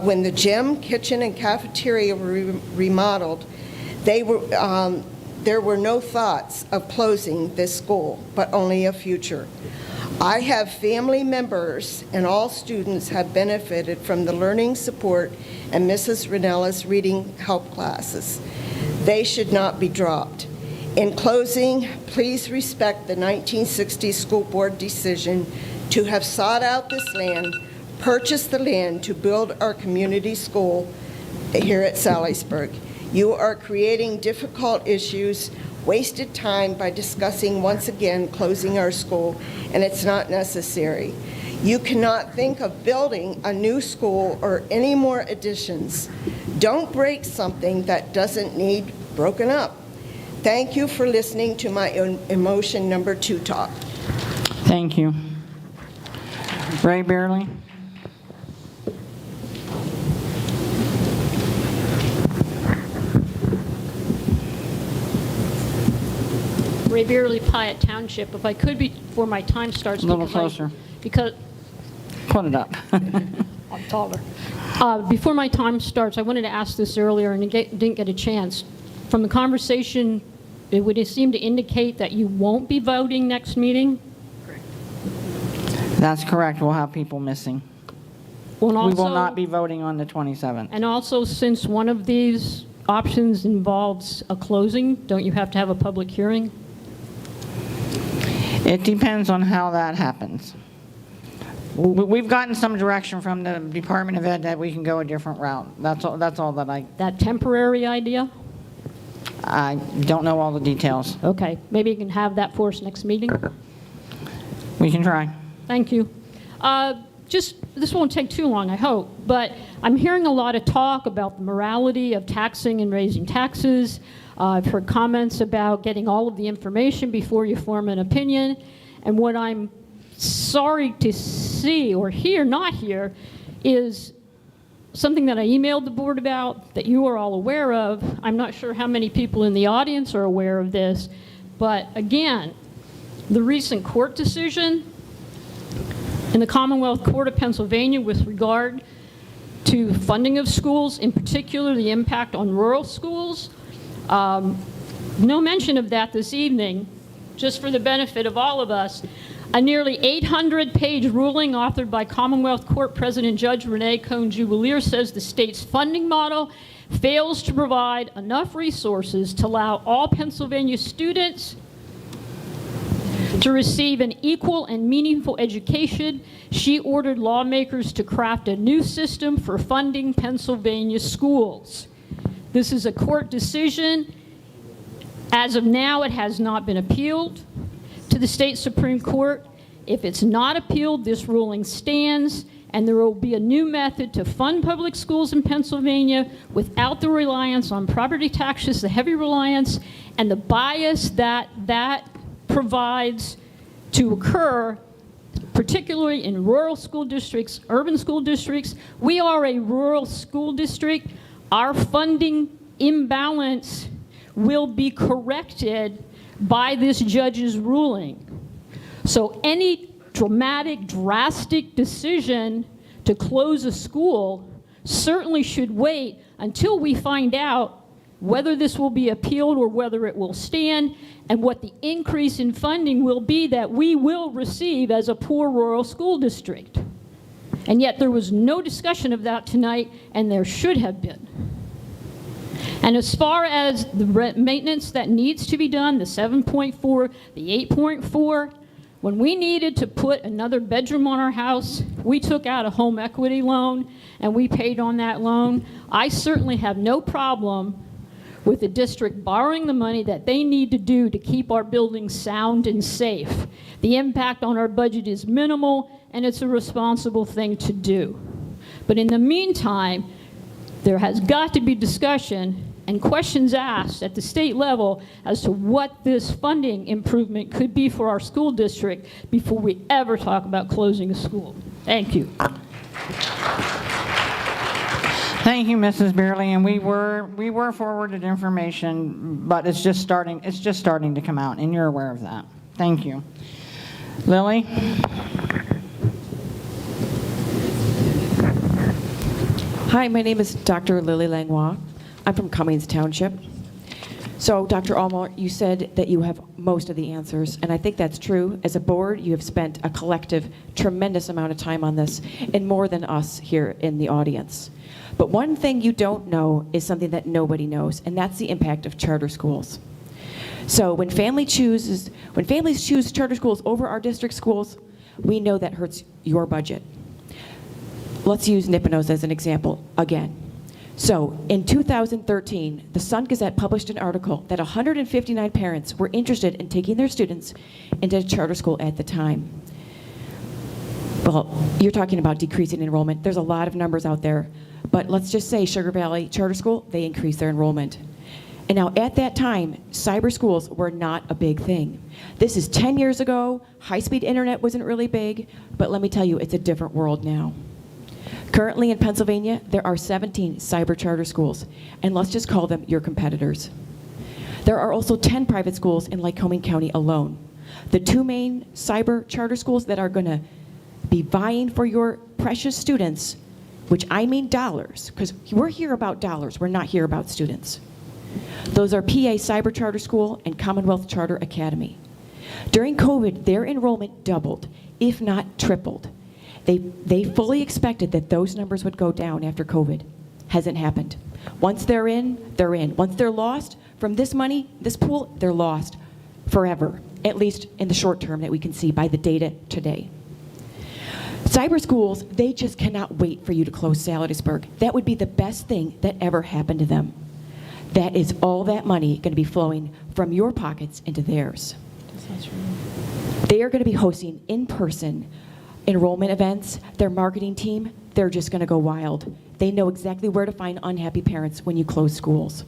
when the gym, kitchen, and cafeteria were remodeled, there were no thoughts of closing this school, but only a future. I have family members, and all students have benefited from the learning support and Mrs. Ranella's reading help classes. They should not be dropped. In closing, please respect the 1960 school board decision to have sought out this land, purchased the land to build our community school here at Salisbury. You are creating difficult issues, wasted time by discussing once again closing our school, and it's not necessary. You cannot think of building a new school or any more additions. Don't break something that doesn't need broken up. Thank you for listening to my emotion number 2 talk. Thank you. Ray Bearley. Ray Bearley, Piatt Township. If I could, before my time starts. A little closer. Because Put it up. I'm taller. Before my time starts, I wanted to ask this earlier and didn't get a chance. From the conversation, it would seem to indicate that you won't be voting next meeting? That's correct. We'll have people missing. Well, and We will also- not be voting on the 27th. And also, since one of these options involves a closing, don't you have to have a public hearing? It depends on how that happens. We've gotten some direction from the Department of Ed that we can go a different route. That's all that That temporary idea? I don't know all the details. Okay, maybe you can have that for us next meeting? We can try. Thank you. This won't take too long, I hope, but I'm hearing a lot of talk about the morality of taxing and raising taxes. I've heard comments about getting all of the information before you form an opinion, and what I'm sorry to see or not hear is something that I emailed the board about that you are all aware of. I'm not sure how many people in the audience are aware of this, but again, the recent court decision in the Commonwealth Court of Pennsylvania with regard to funding of schools, in particular the impact on rural schools. No mention of that this evening, just for the benefit of all of us. A nearly 800-page ruling authored by Commonwealth Court President Judge Renee Cohn-Jubelier says the state's funding model fails to provide enough resources to allow all Pennsylvania students to receive an equal and meaningful education. She ordered lawmakers to craft a new system for funding Pennsylvania schools. This is a court decision. As of now, it has not been appealed to the state Supreme Court. If it's not appealed, this ruling stands, and there will be a new method to fund public schools in Pennsylvania without the reliance on property taxes, the heavy reliance, and the bias that that provides to occur, particularly in rural school districts, urban school districts. We are a rural school district. Our funding imbalance will be corrected by this judge's ruling. So any drastic decision to close a school certainly should wait until we find out whether this will be appealed or whether it will stand, and what the increase in funding will be that we will receive as a poor rural school district. And yet there was no discussion of that tonight, and there should have been. And as far as the maintenance that needs to be done, the 7.4, the 8.4, when we needed to put another bedroom on our house, we took out a home equity loan and we paid on that loan. I certainly have no problem with the district borrowing the money that they need to do to keep our buildings sound and safe. The impact on our budget is minimal, and it's a responsible thing to do. But in the meantime, there has got to be discussion and questions asked at the state level as to what this funding improvement could be for our school district before we ever talk about closing a school. Thank you. Thank you, Mrs. Beerley, and we were forwarded information, but it's just starting to come out, and you're aware of that. Thank you. Lily? Hi, my name is Dr. Lily Langlois. I'm from Cummings Township. So, Dr. Allmore, you said that you have most of the answers, and I think that's true. As a board, you have spent a collective, tremendous amount of time on this, and more than us here in the audience. But one thing you don't know is something that nobody knows, and that's the impact of charter schools. So when families choose charter schools over our district schools, we know that hurts your budget. Let's use Nipponos as an example again. So in 2013, the Sun Gazette published an article that 159 parents were interested in taking their students into a charter school at the time. Well, you're talking about decreasing enrollment. There's a lot of numbers out there. But let's just say Sugar Valley Charter School, they increased their enrollment. And now at that time, cyber schools were not a big thing. This is 10 years ago. High-speed internet wasn't really big, but let me tell you, it's a different world now. Currently in Pennsylvania, there are 17 cyber charter schools, and let's just call them your competitors. There are also 10 private schools in Lycoming County alone. The two main cyber charter schools that are gonna be vying for your precious students, which I mean dollars, because we're here about dollars, we're not here about students. Those are PA Cyber Charter School and Commonwealth Charter Academy. During COVID, their enrollment doubled, if not tripled. They fully expected that those numbers would go down after COVID. Hasn't happened. Once they're in, they're in. Once they're lost from this money, this pool, they're lost forever, at least in the short term that we can see by the data today. Cyber schools, they just cannot wait for you to close Salisbury. That would be the best thing that ever happened to them. That is all that money going to be flowing from your pockets into theirs. That's not true. They are going to be hosting in-person enrollment events. Their marketing team, they're just going to go wild. They know exactly where to find unhappy parents when you close schools.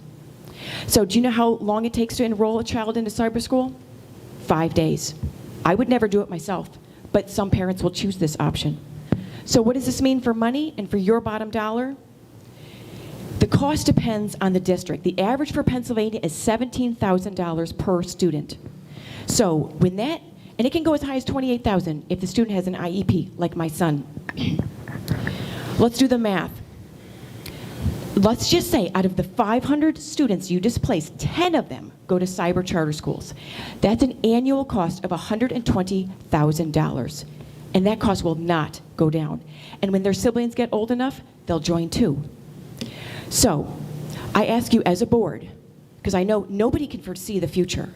So do you know how long it takes to enroll a child into cyber school? 5 days. I would never do it myself, but some parents will choose this option. So what does this mean for money and for your bottom dollar? The cost depends on the district. The average for Pennsylvania is $17,000 per student. So when that, and it can go as high as $28,000 if the student has an IEP, like my son. Let's do the math. Let's just say out of the 500 students you displace, 10 of them go to cyber charter schools. That's an annual cost of $120,000. And that cost will not go down. And when their siblings get old enough, they'll join too. So I ask you as a board, because I know nobody can foresee the future,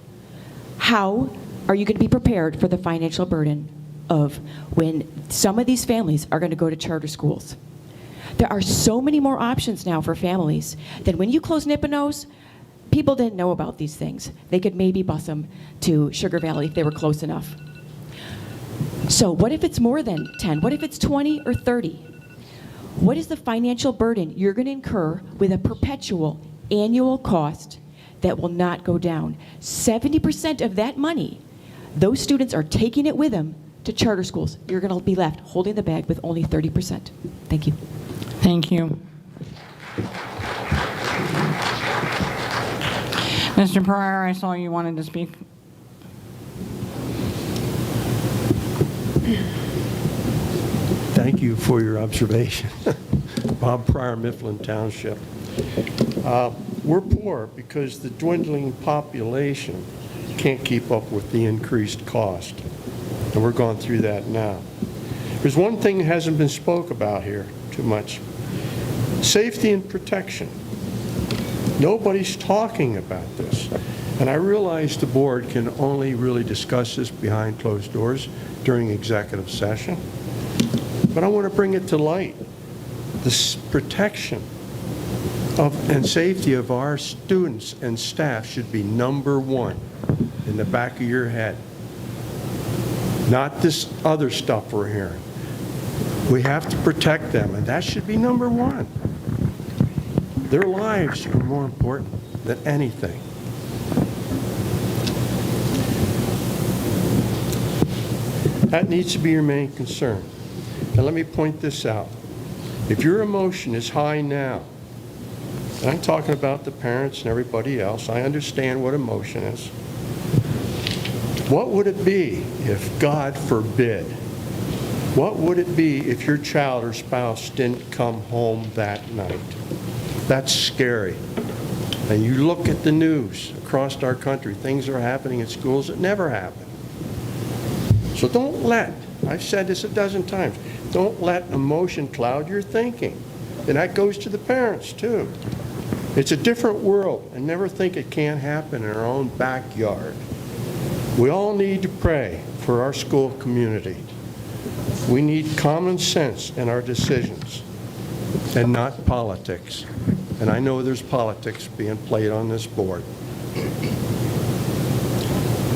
how are you going to be prepared for the financial burden of when some of these families are going to go to charter schools? There are so many more options now for families than when you close Nipponos. People didn't know about these things. They could maybe bus them to Sugar Valley if they were close enough. So what if it's more than 10? What if it's 20 or 30? What is the financial burden you're going to incur with a perpetual annual cost that will not go down? 70% of that money, those students are taking it with them to charter schools. You're going to be left holding the bag with only 30%. Thank you. Thank you. Mr. Pryor, I saw you wanted to speak. Thank you for your observation. Bob Pryor, Mifflin Township. We're poor because the dwindling population can't keep up with the increased cost. And we're going through that now. There's one thing that hasn't been spoke about here too much. Safety and protection. Nobody's talking about this. And I realize the board can only really discuss this behind closed doors during executive session. But I want to bring it to light. This protection of and safety of our students and staff should be number one in the back of your head. Not this other stuff we're hearing. We have to protect them, and that should be number one. Their lives are more important than anything. That needs to be your main concern. And let me point this out. If your emotion is high now, and I'm talking about the parents and everybody else, I understand what emotion is. What would it be if, God forbid, what would it be if your child or spouse didn't come home that night? That's scary. And you look at the news across our country, things are happening in schools that never happen. So don't let, I've said this a dozen times, don't let emotion cloud your thinking. And that goes to the parents too. It's a different world, and never think it can't happen in our own backyard. We all need to pray for our school community. We need common sense in our decisions and not politics. And I know there's politics being played on this board.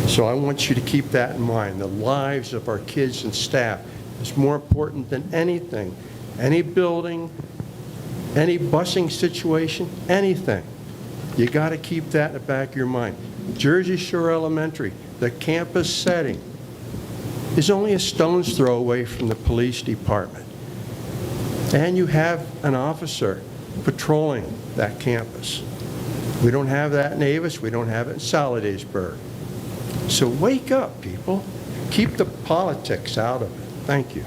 So I want you to keep that in mind. The lives of our kids and staff is more important than anything. Any building, any busing situation, anything. You got to keep that in the back of your mind. Jersey Shore Elementary, the campus setting, is only a stone's throw away from the police department. And you have an officer patrolling that campus. We don't have that in Avis. We don't have it in Solidasburg. So wake up, people. Keep the politics out of it. Thank you.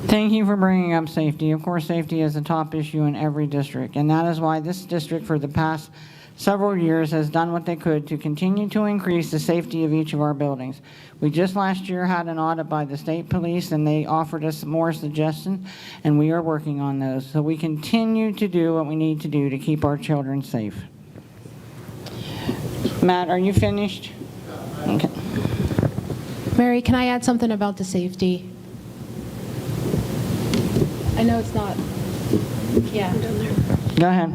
Thank you for bringing up safety. Of course, safety is a top issue in every district, and that is why this district for the past several years has done what they could to continue to increase the safety of each of our buildings. We just last year had an audit by the state police, and they offered us more suggestions, and we are working on those. So we continue to do what we need to do to keep our children safe. Matt, are you finished? Okay. Mary, can I add something about the safety? I know it's not. Yeah. Go ahead.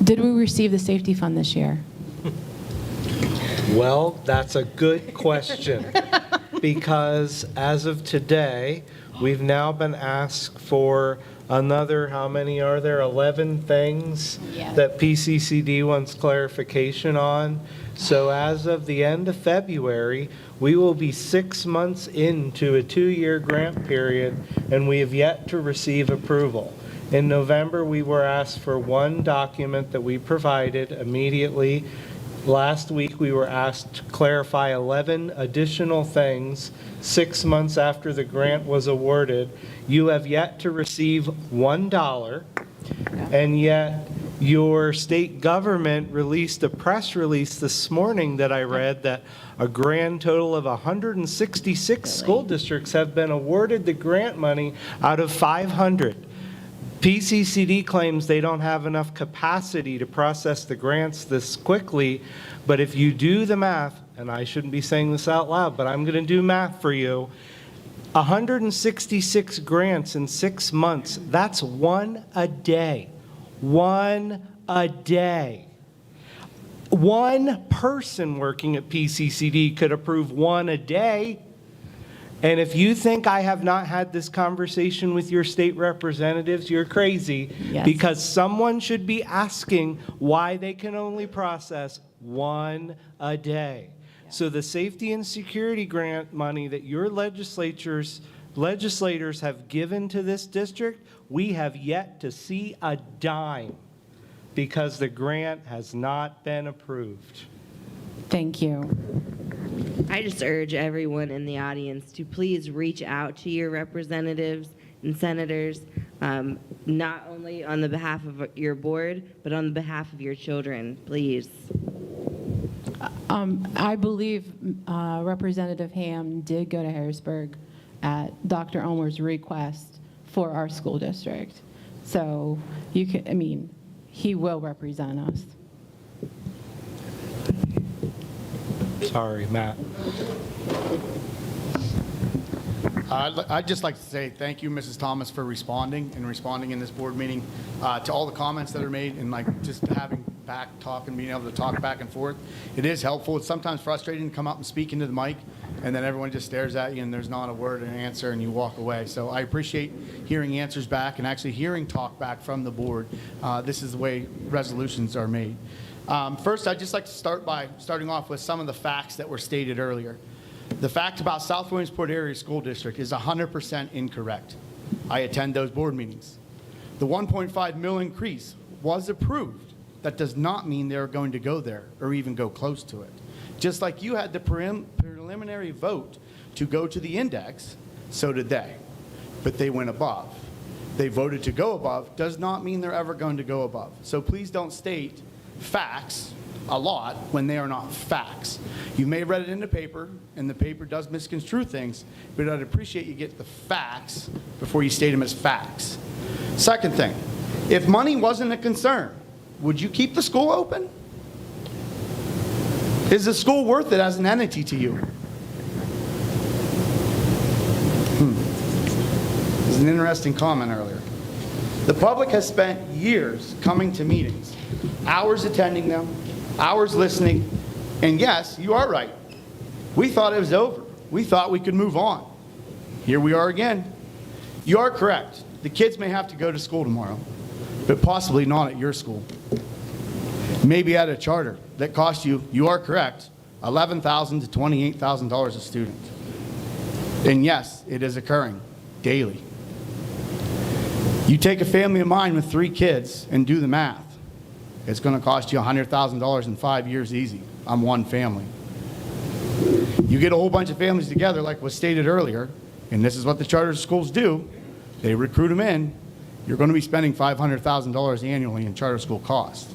Did we receive the safety fund this year? Well, that's a good question, because as of today, we've now been asked for another, how many are there, 11 things that PCCD wants clarification on. So as of the end of February, we will be 6 months into a 2-year grant period, and we have yet to receive approval. In November, we were asked for one document that we provided immediately. Last week, we were asked to clarify 11 additional things 6 months after the grant was awarded. You have yet to receive $1, and yet your state government released a press release this morning that I read that a grand total of 166 school districts have been awarded the grant money out of 500. PCCD claims they don't have enough capacity to process the grants this quickly, but if you do the math, and I shouldn't be saying this out loud, but I'm going to do math for you, 166 grants in 6 months, that's one a day. One a day. one person working at PCCD could approve one a day. And if you think I have not had this conversation with your state representatives, you're crazy. Yes. Because someone should be asking why they can only process one a day. So the safety and security grant money that your legislators have given to this district, we have yet to see a dime because the grant has not been approved. Thank you. I just urge everyone in the audience to please reach out to your representatives and senators, not only on the behalf of your board, but on the behalf of your children, please. I believe Representative Ham did go to Harrisburg at Dr. Ulmer's request for our school district. So you can, I mean, he will represent us. Sorry, Matt. I'd just like to say thank you, Mrs. Thomas, for responding in this board meeting to all the comments that are made, and like just having back talk and being able to talk back and forth. It is helpful. It's sometimes frustrating to come up and speak into the mic, and then everyone just stares at you and there's not a word and an answer and you walk away. So I appreciate hearing answers back and actually hearing talk back from the board. This is the way resolutions are made. First, I'd just like to start by starting off with some of the facts that were stated earlier. The fact about South Williamsport Area School District is 100% incorrect. I attend those board meetings. The 1.5 mil increase was approved. That does not mean they're going to go there or even go close to it. Just like you had the preliminary vote to go to the index, so did they. But they went above. They voted to go above does not mean they're ever going to go above. So please don't state facts a lot when they are not facts. You may have read it in the paper, and the paper does misconstrue things, but I'd appreciate you get the facts before you state them as facts. Second thing, if money wasn't a concern, would you keep the school open? Is the school worth it as an entity to you? This is an interesting comment earlier. The public has spent years coming to meetings, hours attending them, hours listening, and yes, you are right. We thought it was over. We thought we could move on. Here we are again. You are correct. The kids may have to go to school tomorrow, but possibly not at your school. Maybe at a charter that costs you are correct, $11,000 to $28,000 a student. And yes, it is occurring daily. You take a family of mine with 3 kids and do the math. It's going to cost you $100,000 in 5 years easy. I'm one family. You get a whole bunch of families together, like was stated earlier, and this is what the charter schools do. They recruit them in. You're going to be spending $500,000 annually in charter school costs.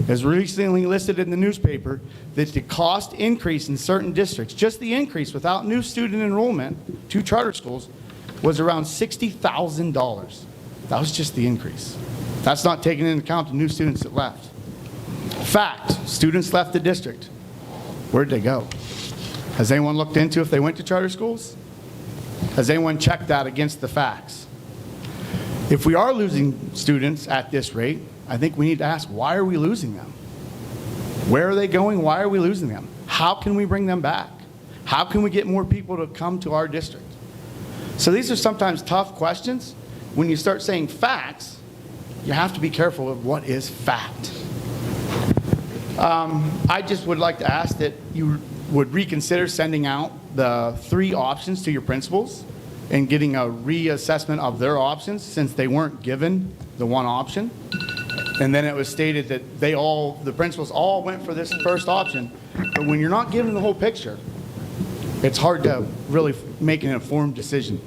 As recently listed in the newspaper, that the cost increase in certain districts, just the increase without new student enrollment to charter schools, was around $60,000. That was just the increase. That's not taking into account the new students that left. Fact, students left the district. Where'd they go? Has anyone looked into if they went to charter schools? Has anyone checked that against the facts? If we are losing students at this rate, I think we need to ask, why are we losing them? Where are they going? Why are we losing them? How can we bring them back? How can we get more people to come to our district? So these are sometimes tough questions. When you start saying facts, you have to be careful of what is fact. I just would like to ask that you would reconsider sending out the 3 options to your principals and getting a reassessment of their options since they weren't given the one option. And then it was stated that the principals all went for this first option. But when you're not given the whole picture, it's hard to really make an informed decision.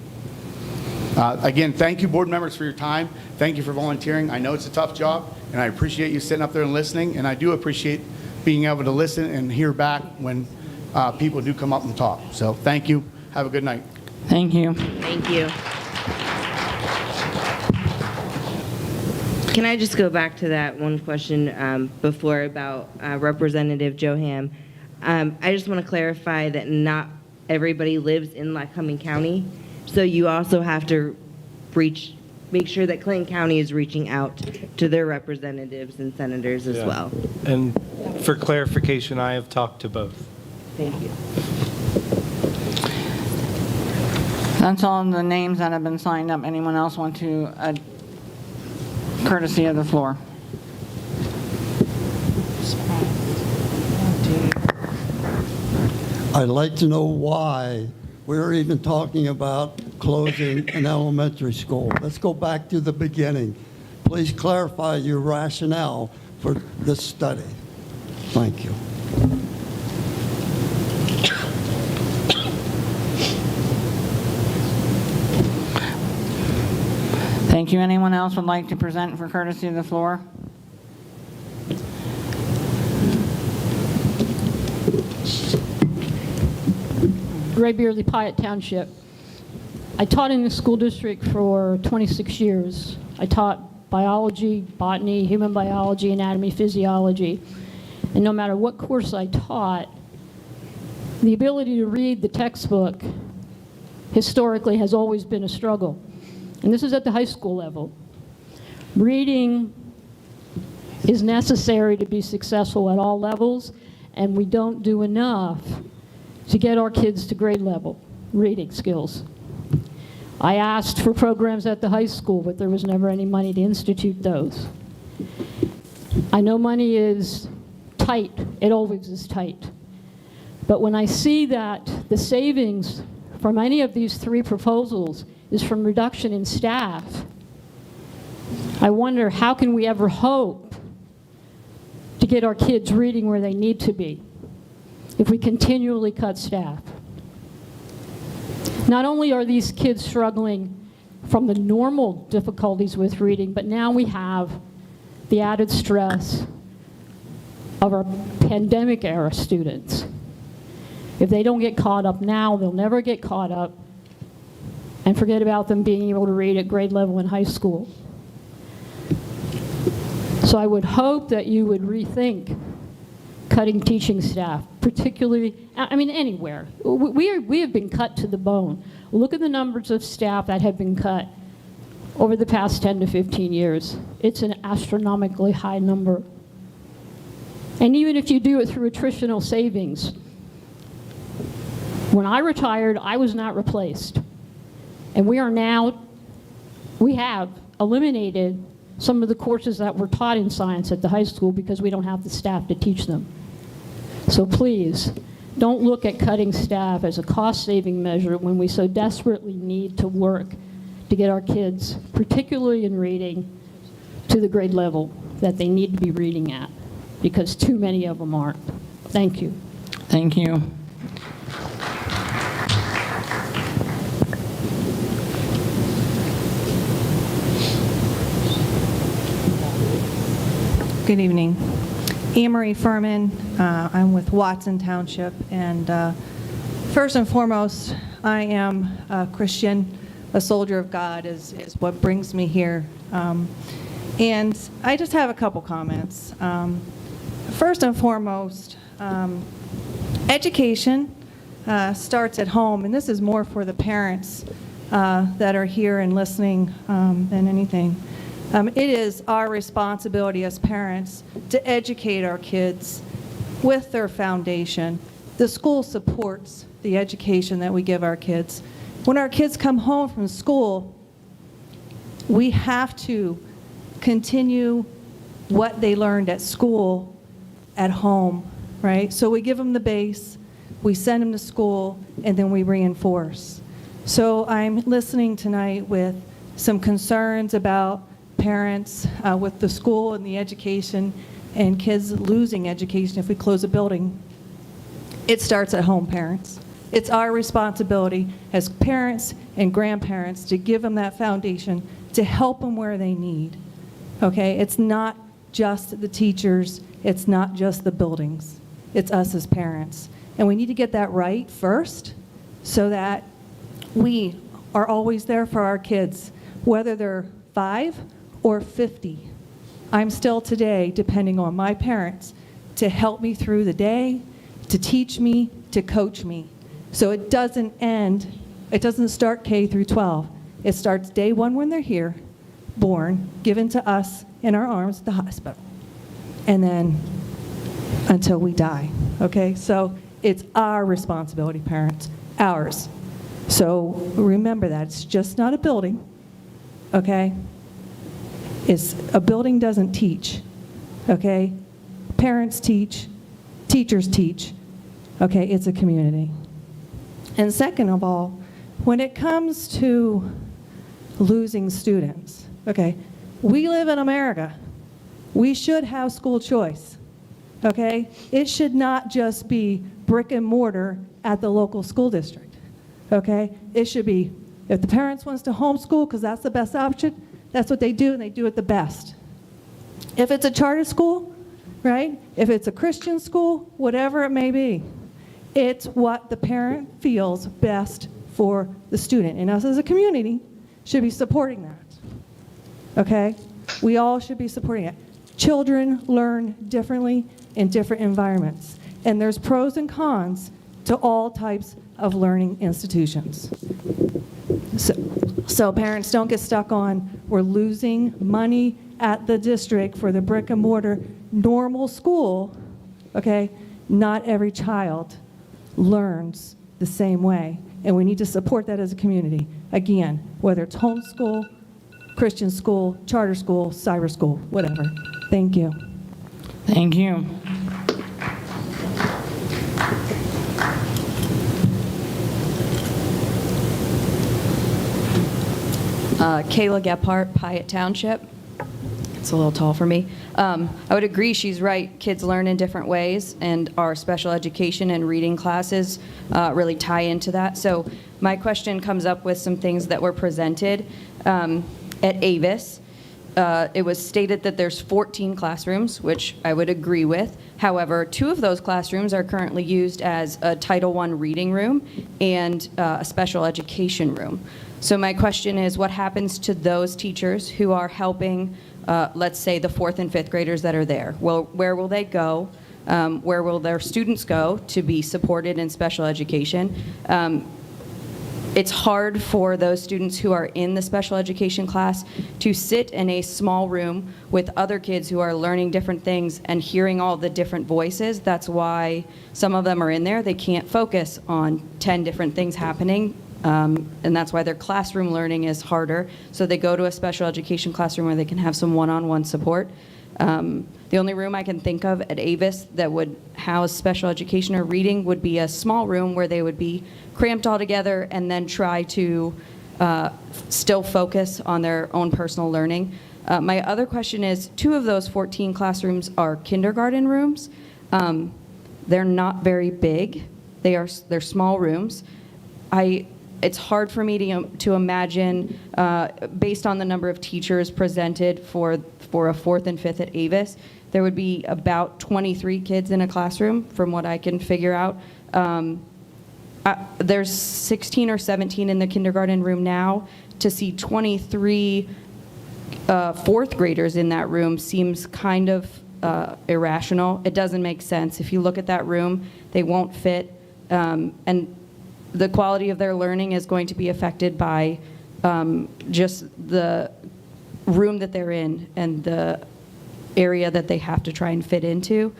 Again, thank you, board members, for your time. Thank you for volunteering. I know it's a tough job, and I appreciate you sitting up there and listening, and I do appreciate being able to listen and hear back when people do come up and talk. So thank you. Have a good night. Thank you. Thank you. Can I just go back to that one question before about Representative Johan? I just want to clarify that not everybody lives in Lycoming County, so you also have to make sure that Clinton County is reaching out to their representatives and senators as Yeah. well. And for clarification, I have talked to both. Thank you. That's all the names that have been signed up. Anyone else want to, courtesy of the floor? I'd like to know why we're even talking about closing an elementary school. Let's go back to the beginning. Please clarify your rationale for this study. Thank you. Thank you. Anyone else would like to present for courtesy of the floor? Ray Beerley, Piatt Township. I taught in the school district for 26 years. I taught biology, botany, human biology, anatomy, physiology. And no matter what course I taught, the ability to read the textbook historically has always been a struggle. And this is at the high school level. Reading is necessary to be successful at all levels, and we don't do enough to get our kids to grade level reading skills. I asked for programs at the high school, but there was never any money to institute those. I know money is tight. It always is tight. But when I see that the savings from any of these three proposals is from reduction in staff, I wonder how can we ever hope to get our kids reading where they need to be if we continually cut staff. Not only are these kids struggling from the normal difficulties with reading, but now we have the added stress of our pandemic era students. If they don't get caught up now, they'll never get caught up, and forget about them being able to read at grade level in high school. So I would hope that you would rethink cutting teaching staff, particularly, I mean, anywhere. We have been cut to the bone. Look at the numbers of staff that have been cut over the past 10 to 15 years. It's an astronomically high number. And even if you do it through attritional savings, when I retired, I was not replaced. And we have eliminated some of the courses that were taught in science at the high school because we don't have the staff to teach them. So please, don't look at cutting staff as a cost-saving measure when we so desperately need to work to get our kids, particularly in reading, to the grade level that they need to be reading at, because too many of them aren't. Thank you. Thank you. Good evening. Anne-Marie Furman. I'm with Watson Township. And first and foremost, I am a Christian. A soldier of God is what brings me here. And I just have a couple comments. First and foremost, education starts at home. And this is more for the parents that are here and listening than anything. It is our responsibility as parents to educate our kids with their foundation. The school supports the education that we give our kids. When our kids come home from school, we have to continue what they learned at school at home, right? So we give them the base, we send them to school, and then we reinforce. So I'm listening tonight with some concerns about parents with the school and the education and kids losing education if we close a building. It starts at home, parents. It's our responsibility as parents and grandparents to give them that foundation to help them where they need. Okay? It's not just the teachers. It's not just the buildings. It's us as parents. And we need to get that right first so that we are always there for our kids, whether they're 5 or 50. I'm still today depending on my parents to help me through the day, to teach me, to coach me. So it doesn't end, it doesn't start K through 12. It starts day 1 when they're here, born, given to us in our arms at the hospital, and then until we die, okay? So it's our responsibility, parents, ours. So remember that. It's just not a building, okay? A building doesn't teach, okay? Parents teach, teachers teach, okay? It's a community. And second of all, when it comes to losing students, okay, we live in America. We should have school choice, okay? It should not just be brick and mortar at the local school district, okay? It should be, if the parents wants to homeschool because that's the best option, that's what they do, and they do it the best. If it's a charter school, right? If it's a Christian school, whatever it may be, it's what the parent feels best for the student. And us as a community should be supporting that, okay? We all should be supporting it. Children learn differently in different environments, and there's pros and cons to all types of learning institutions. So parents, don't get stuck on, we're losing money at the district for the brick and mortar normal school, okay? Not every child learns the same way, and we need to support that as a community. Again, whether it's homeschool, Christian school, charter school, cyber school, whatever. Thank you. Thank you. Kayla Gephardt, Pyatt Township. It's a little tall for me. I would agree, she's right. Kids learn in different ways, and our special education and reading classes really tie into that. So my question comes up with some things that were presented at Avis. It was stated that there's 14 classrooms, which I would agree with. However, 2 of those classrooms are currently used as a Title I reading room and a special education room. So my question is, what happens to those teachers who are helping, let's say, the 4th and 5th graders that are there? Well, where will they go? Where will their students go to be supported in special education? It's hard for those students who are in the special education class to sit in a small room with other kids who are learning different things and hearing all the different voices. That's why some of them are in there. They can't focus on 10 different things happening, and that's why their classroom learning is harder. So they go to a special education classroom where they can have some one-on-one support. The only room I can think of at Avis that would house special education or reading would be a small room where they would be cramped all together and then try to still focus on their own personal learning. My other question is, 2 of those 14 classrooms are kindergarten rooms. They're not very big. They're small rooms. It's hard for me to imagine, based on the number of teachers presented for a 4th and 5th at Avis, there would be about 23 kids in a classroom, from what I can figure out. There's 16 or 17 in the kindergarten room now. To see 23 4th graders in that room seems kind of irrational. It doesn't make sense. If you look at that room, they won't fit, and the quality of their learning is going to be affected by just the room that they're in and the area that they have to try and fit into.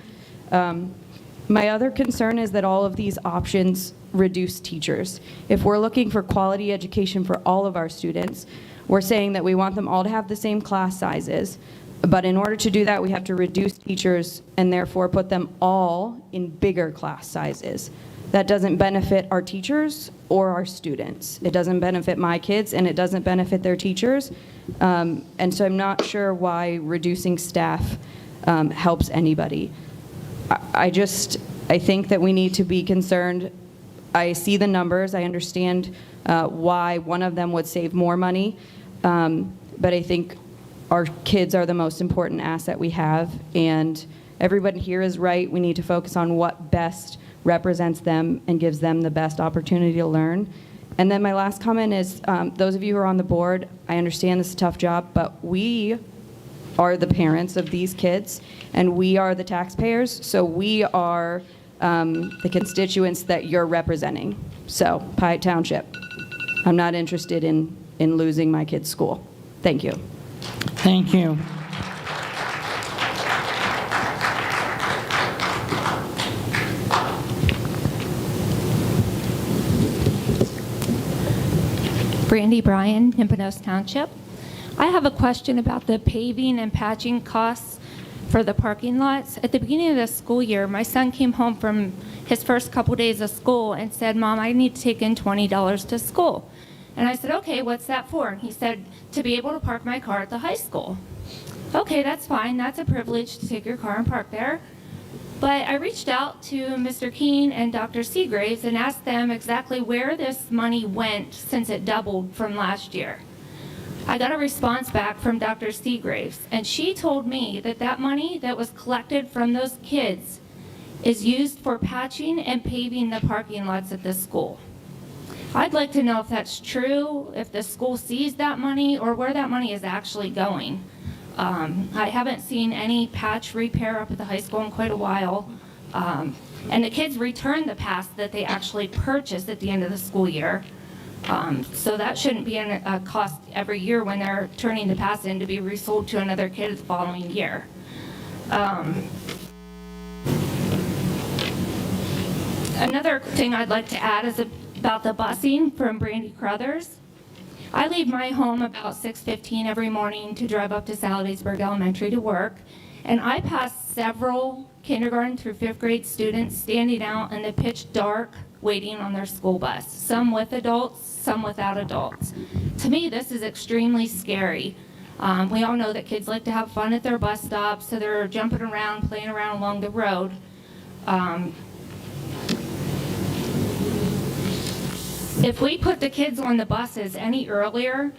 My other concern is that all of these options reduce teachers. If we're looking for quality education for all of our students, we're saying that we want them all to have the same class sizes, but in order to do that, we have to reduce teachers and therefore put them all in bigger class sizes. That doesn't benefit our teachers or our students. It doesn't benefit my kids, and it doesn't benefit their teachers. And so I'm not sure why reducing staff helps anybody. I think that we need to be concerned. I see the numbers. I understand why one of them would save more money, but I think our kids are the most important asset we have, and everybody here is right. We need to focus on what best represents them and gives them the best opportunity to learn. And then my last comment is, those of you who are on the board, I understand this is a tough job, but we are the parents of these kids, and we are the taxpayers, so we are the constituents that you're representing. So, Pyatt Township, I'm not interested in losing my kid's school. Thank you. Thank you. Brandy Bryan, Nymphnos Township. I have a question about the paving and patching costs for the parking lots. At the beginning of the school year, my son came home from his first couple days of school and said, "Mom, I need to take in $20 to school." And I said, "Okay, what's that for?" And he said, "To be able to park my car at the high school." Okay, that's fine. That's a privilege to take your car and park there. But I reached out to Mr. Keene and Dr. Seagraves and asked them exactly where this money went since it doubled from last year. I got a response back from Dr. Seagraves, and she told me that that money that was collected from those kids is used for patching and paving the parking lots at the school. I'd like to know if that's true, if the school sees that money, or where that money is actually going. I haven't seen any patch repair up at the high school in quite a while. And the kids return the pass that they actually purchased at the end of the school year. So that shouldn't be a cost every year when they're turning the pass in to be resold to another kid the following year. Another thing I'd like to add is about the busing from Brandy Crothers. I leave my home about 6:15 every morning to drive up to Saladysburg Elementary to work, and I pass several kindergarten through 5th grade students standing out in the pitch dark waiting on their school bus, some with adults, some without adults. To me, this is extremely scary. We all know that kids like to have fun at their bus stops, so they're jumping around, playing around along the road. If we put the kids on the buses any earlier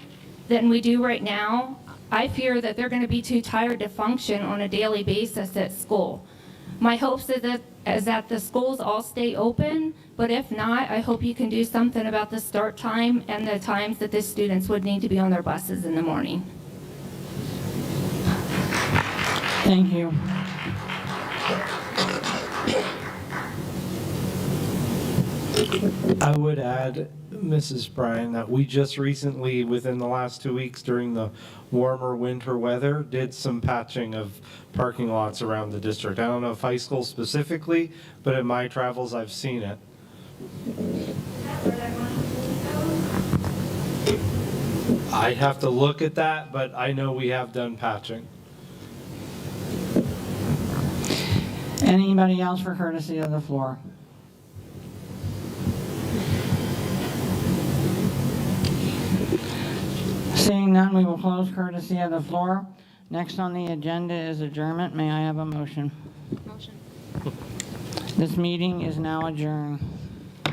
than we do right now, I fear that they're going to be too tired to function on a daily basis at school. My hopes is that the schools all stay open, but if not, I hope you can do something about the start time and the times that the students would need to be on their buses in the morning. Thank you. I would add, Mrs. Bryan, that we just recently, within the last 2 weeks during the warmer winter weather, did some patching of parking lots around the district. I don't know if high school specifically, but in my travels, I've seen it. I have to look at that, but I know we have done patching. Anybody else for courtesy of the floor? Seeing none, we will close courtesy of the floor. Next on the agenda is adjournment. May I have a motion? Motion. This meeting is now adjourned.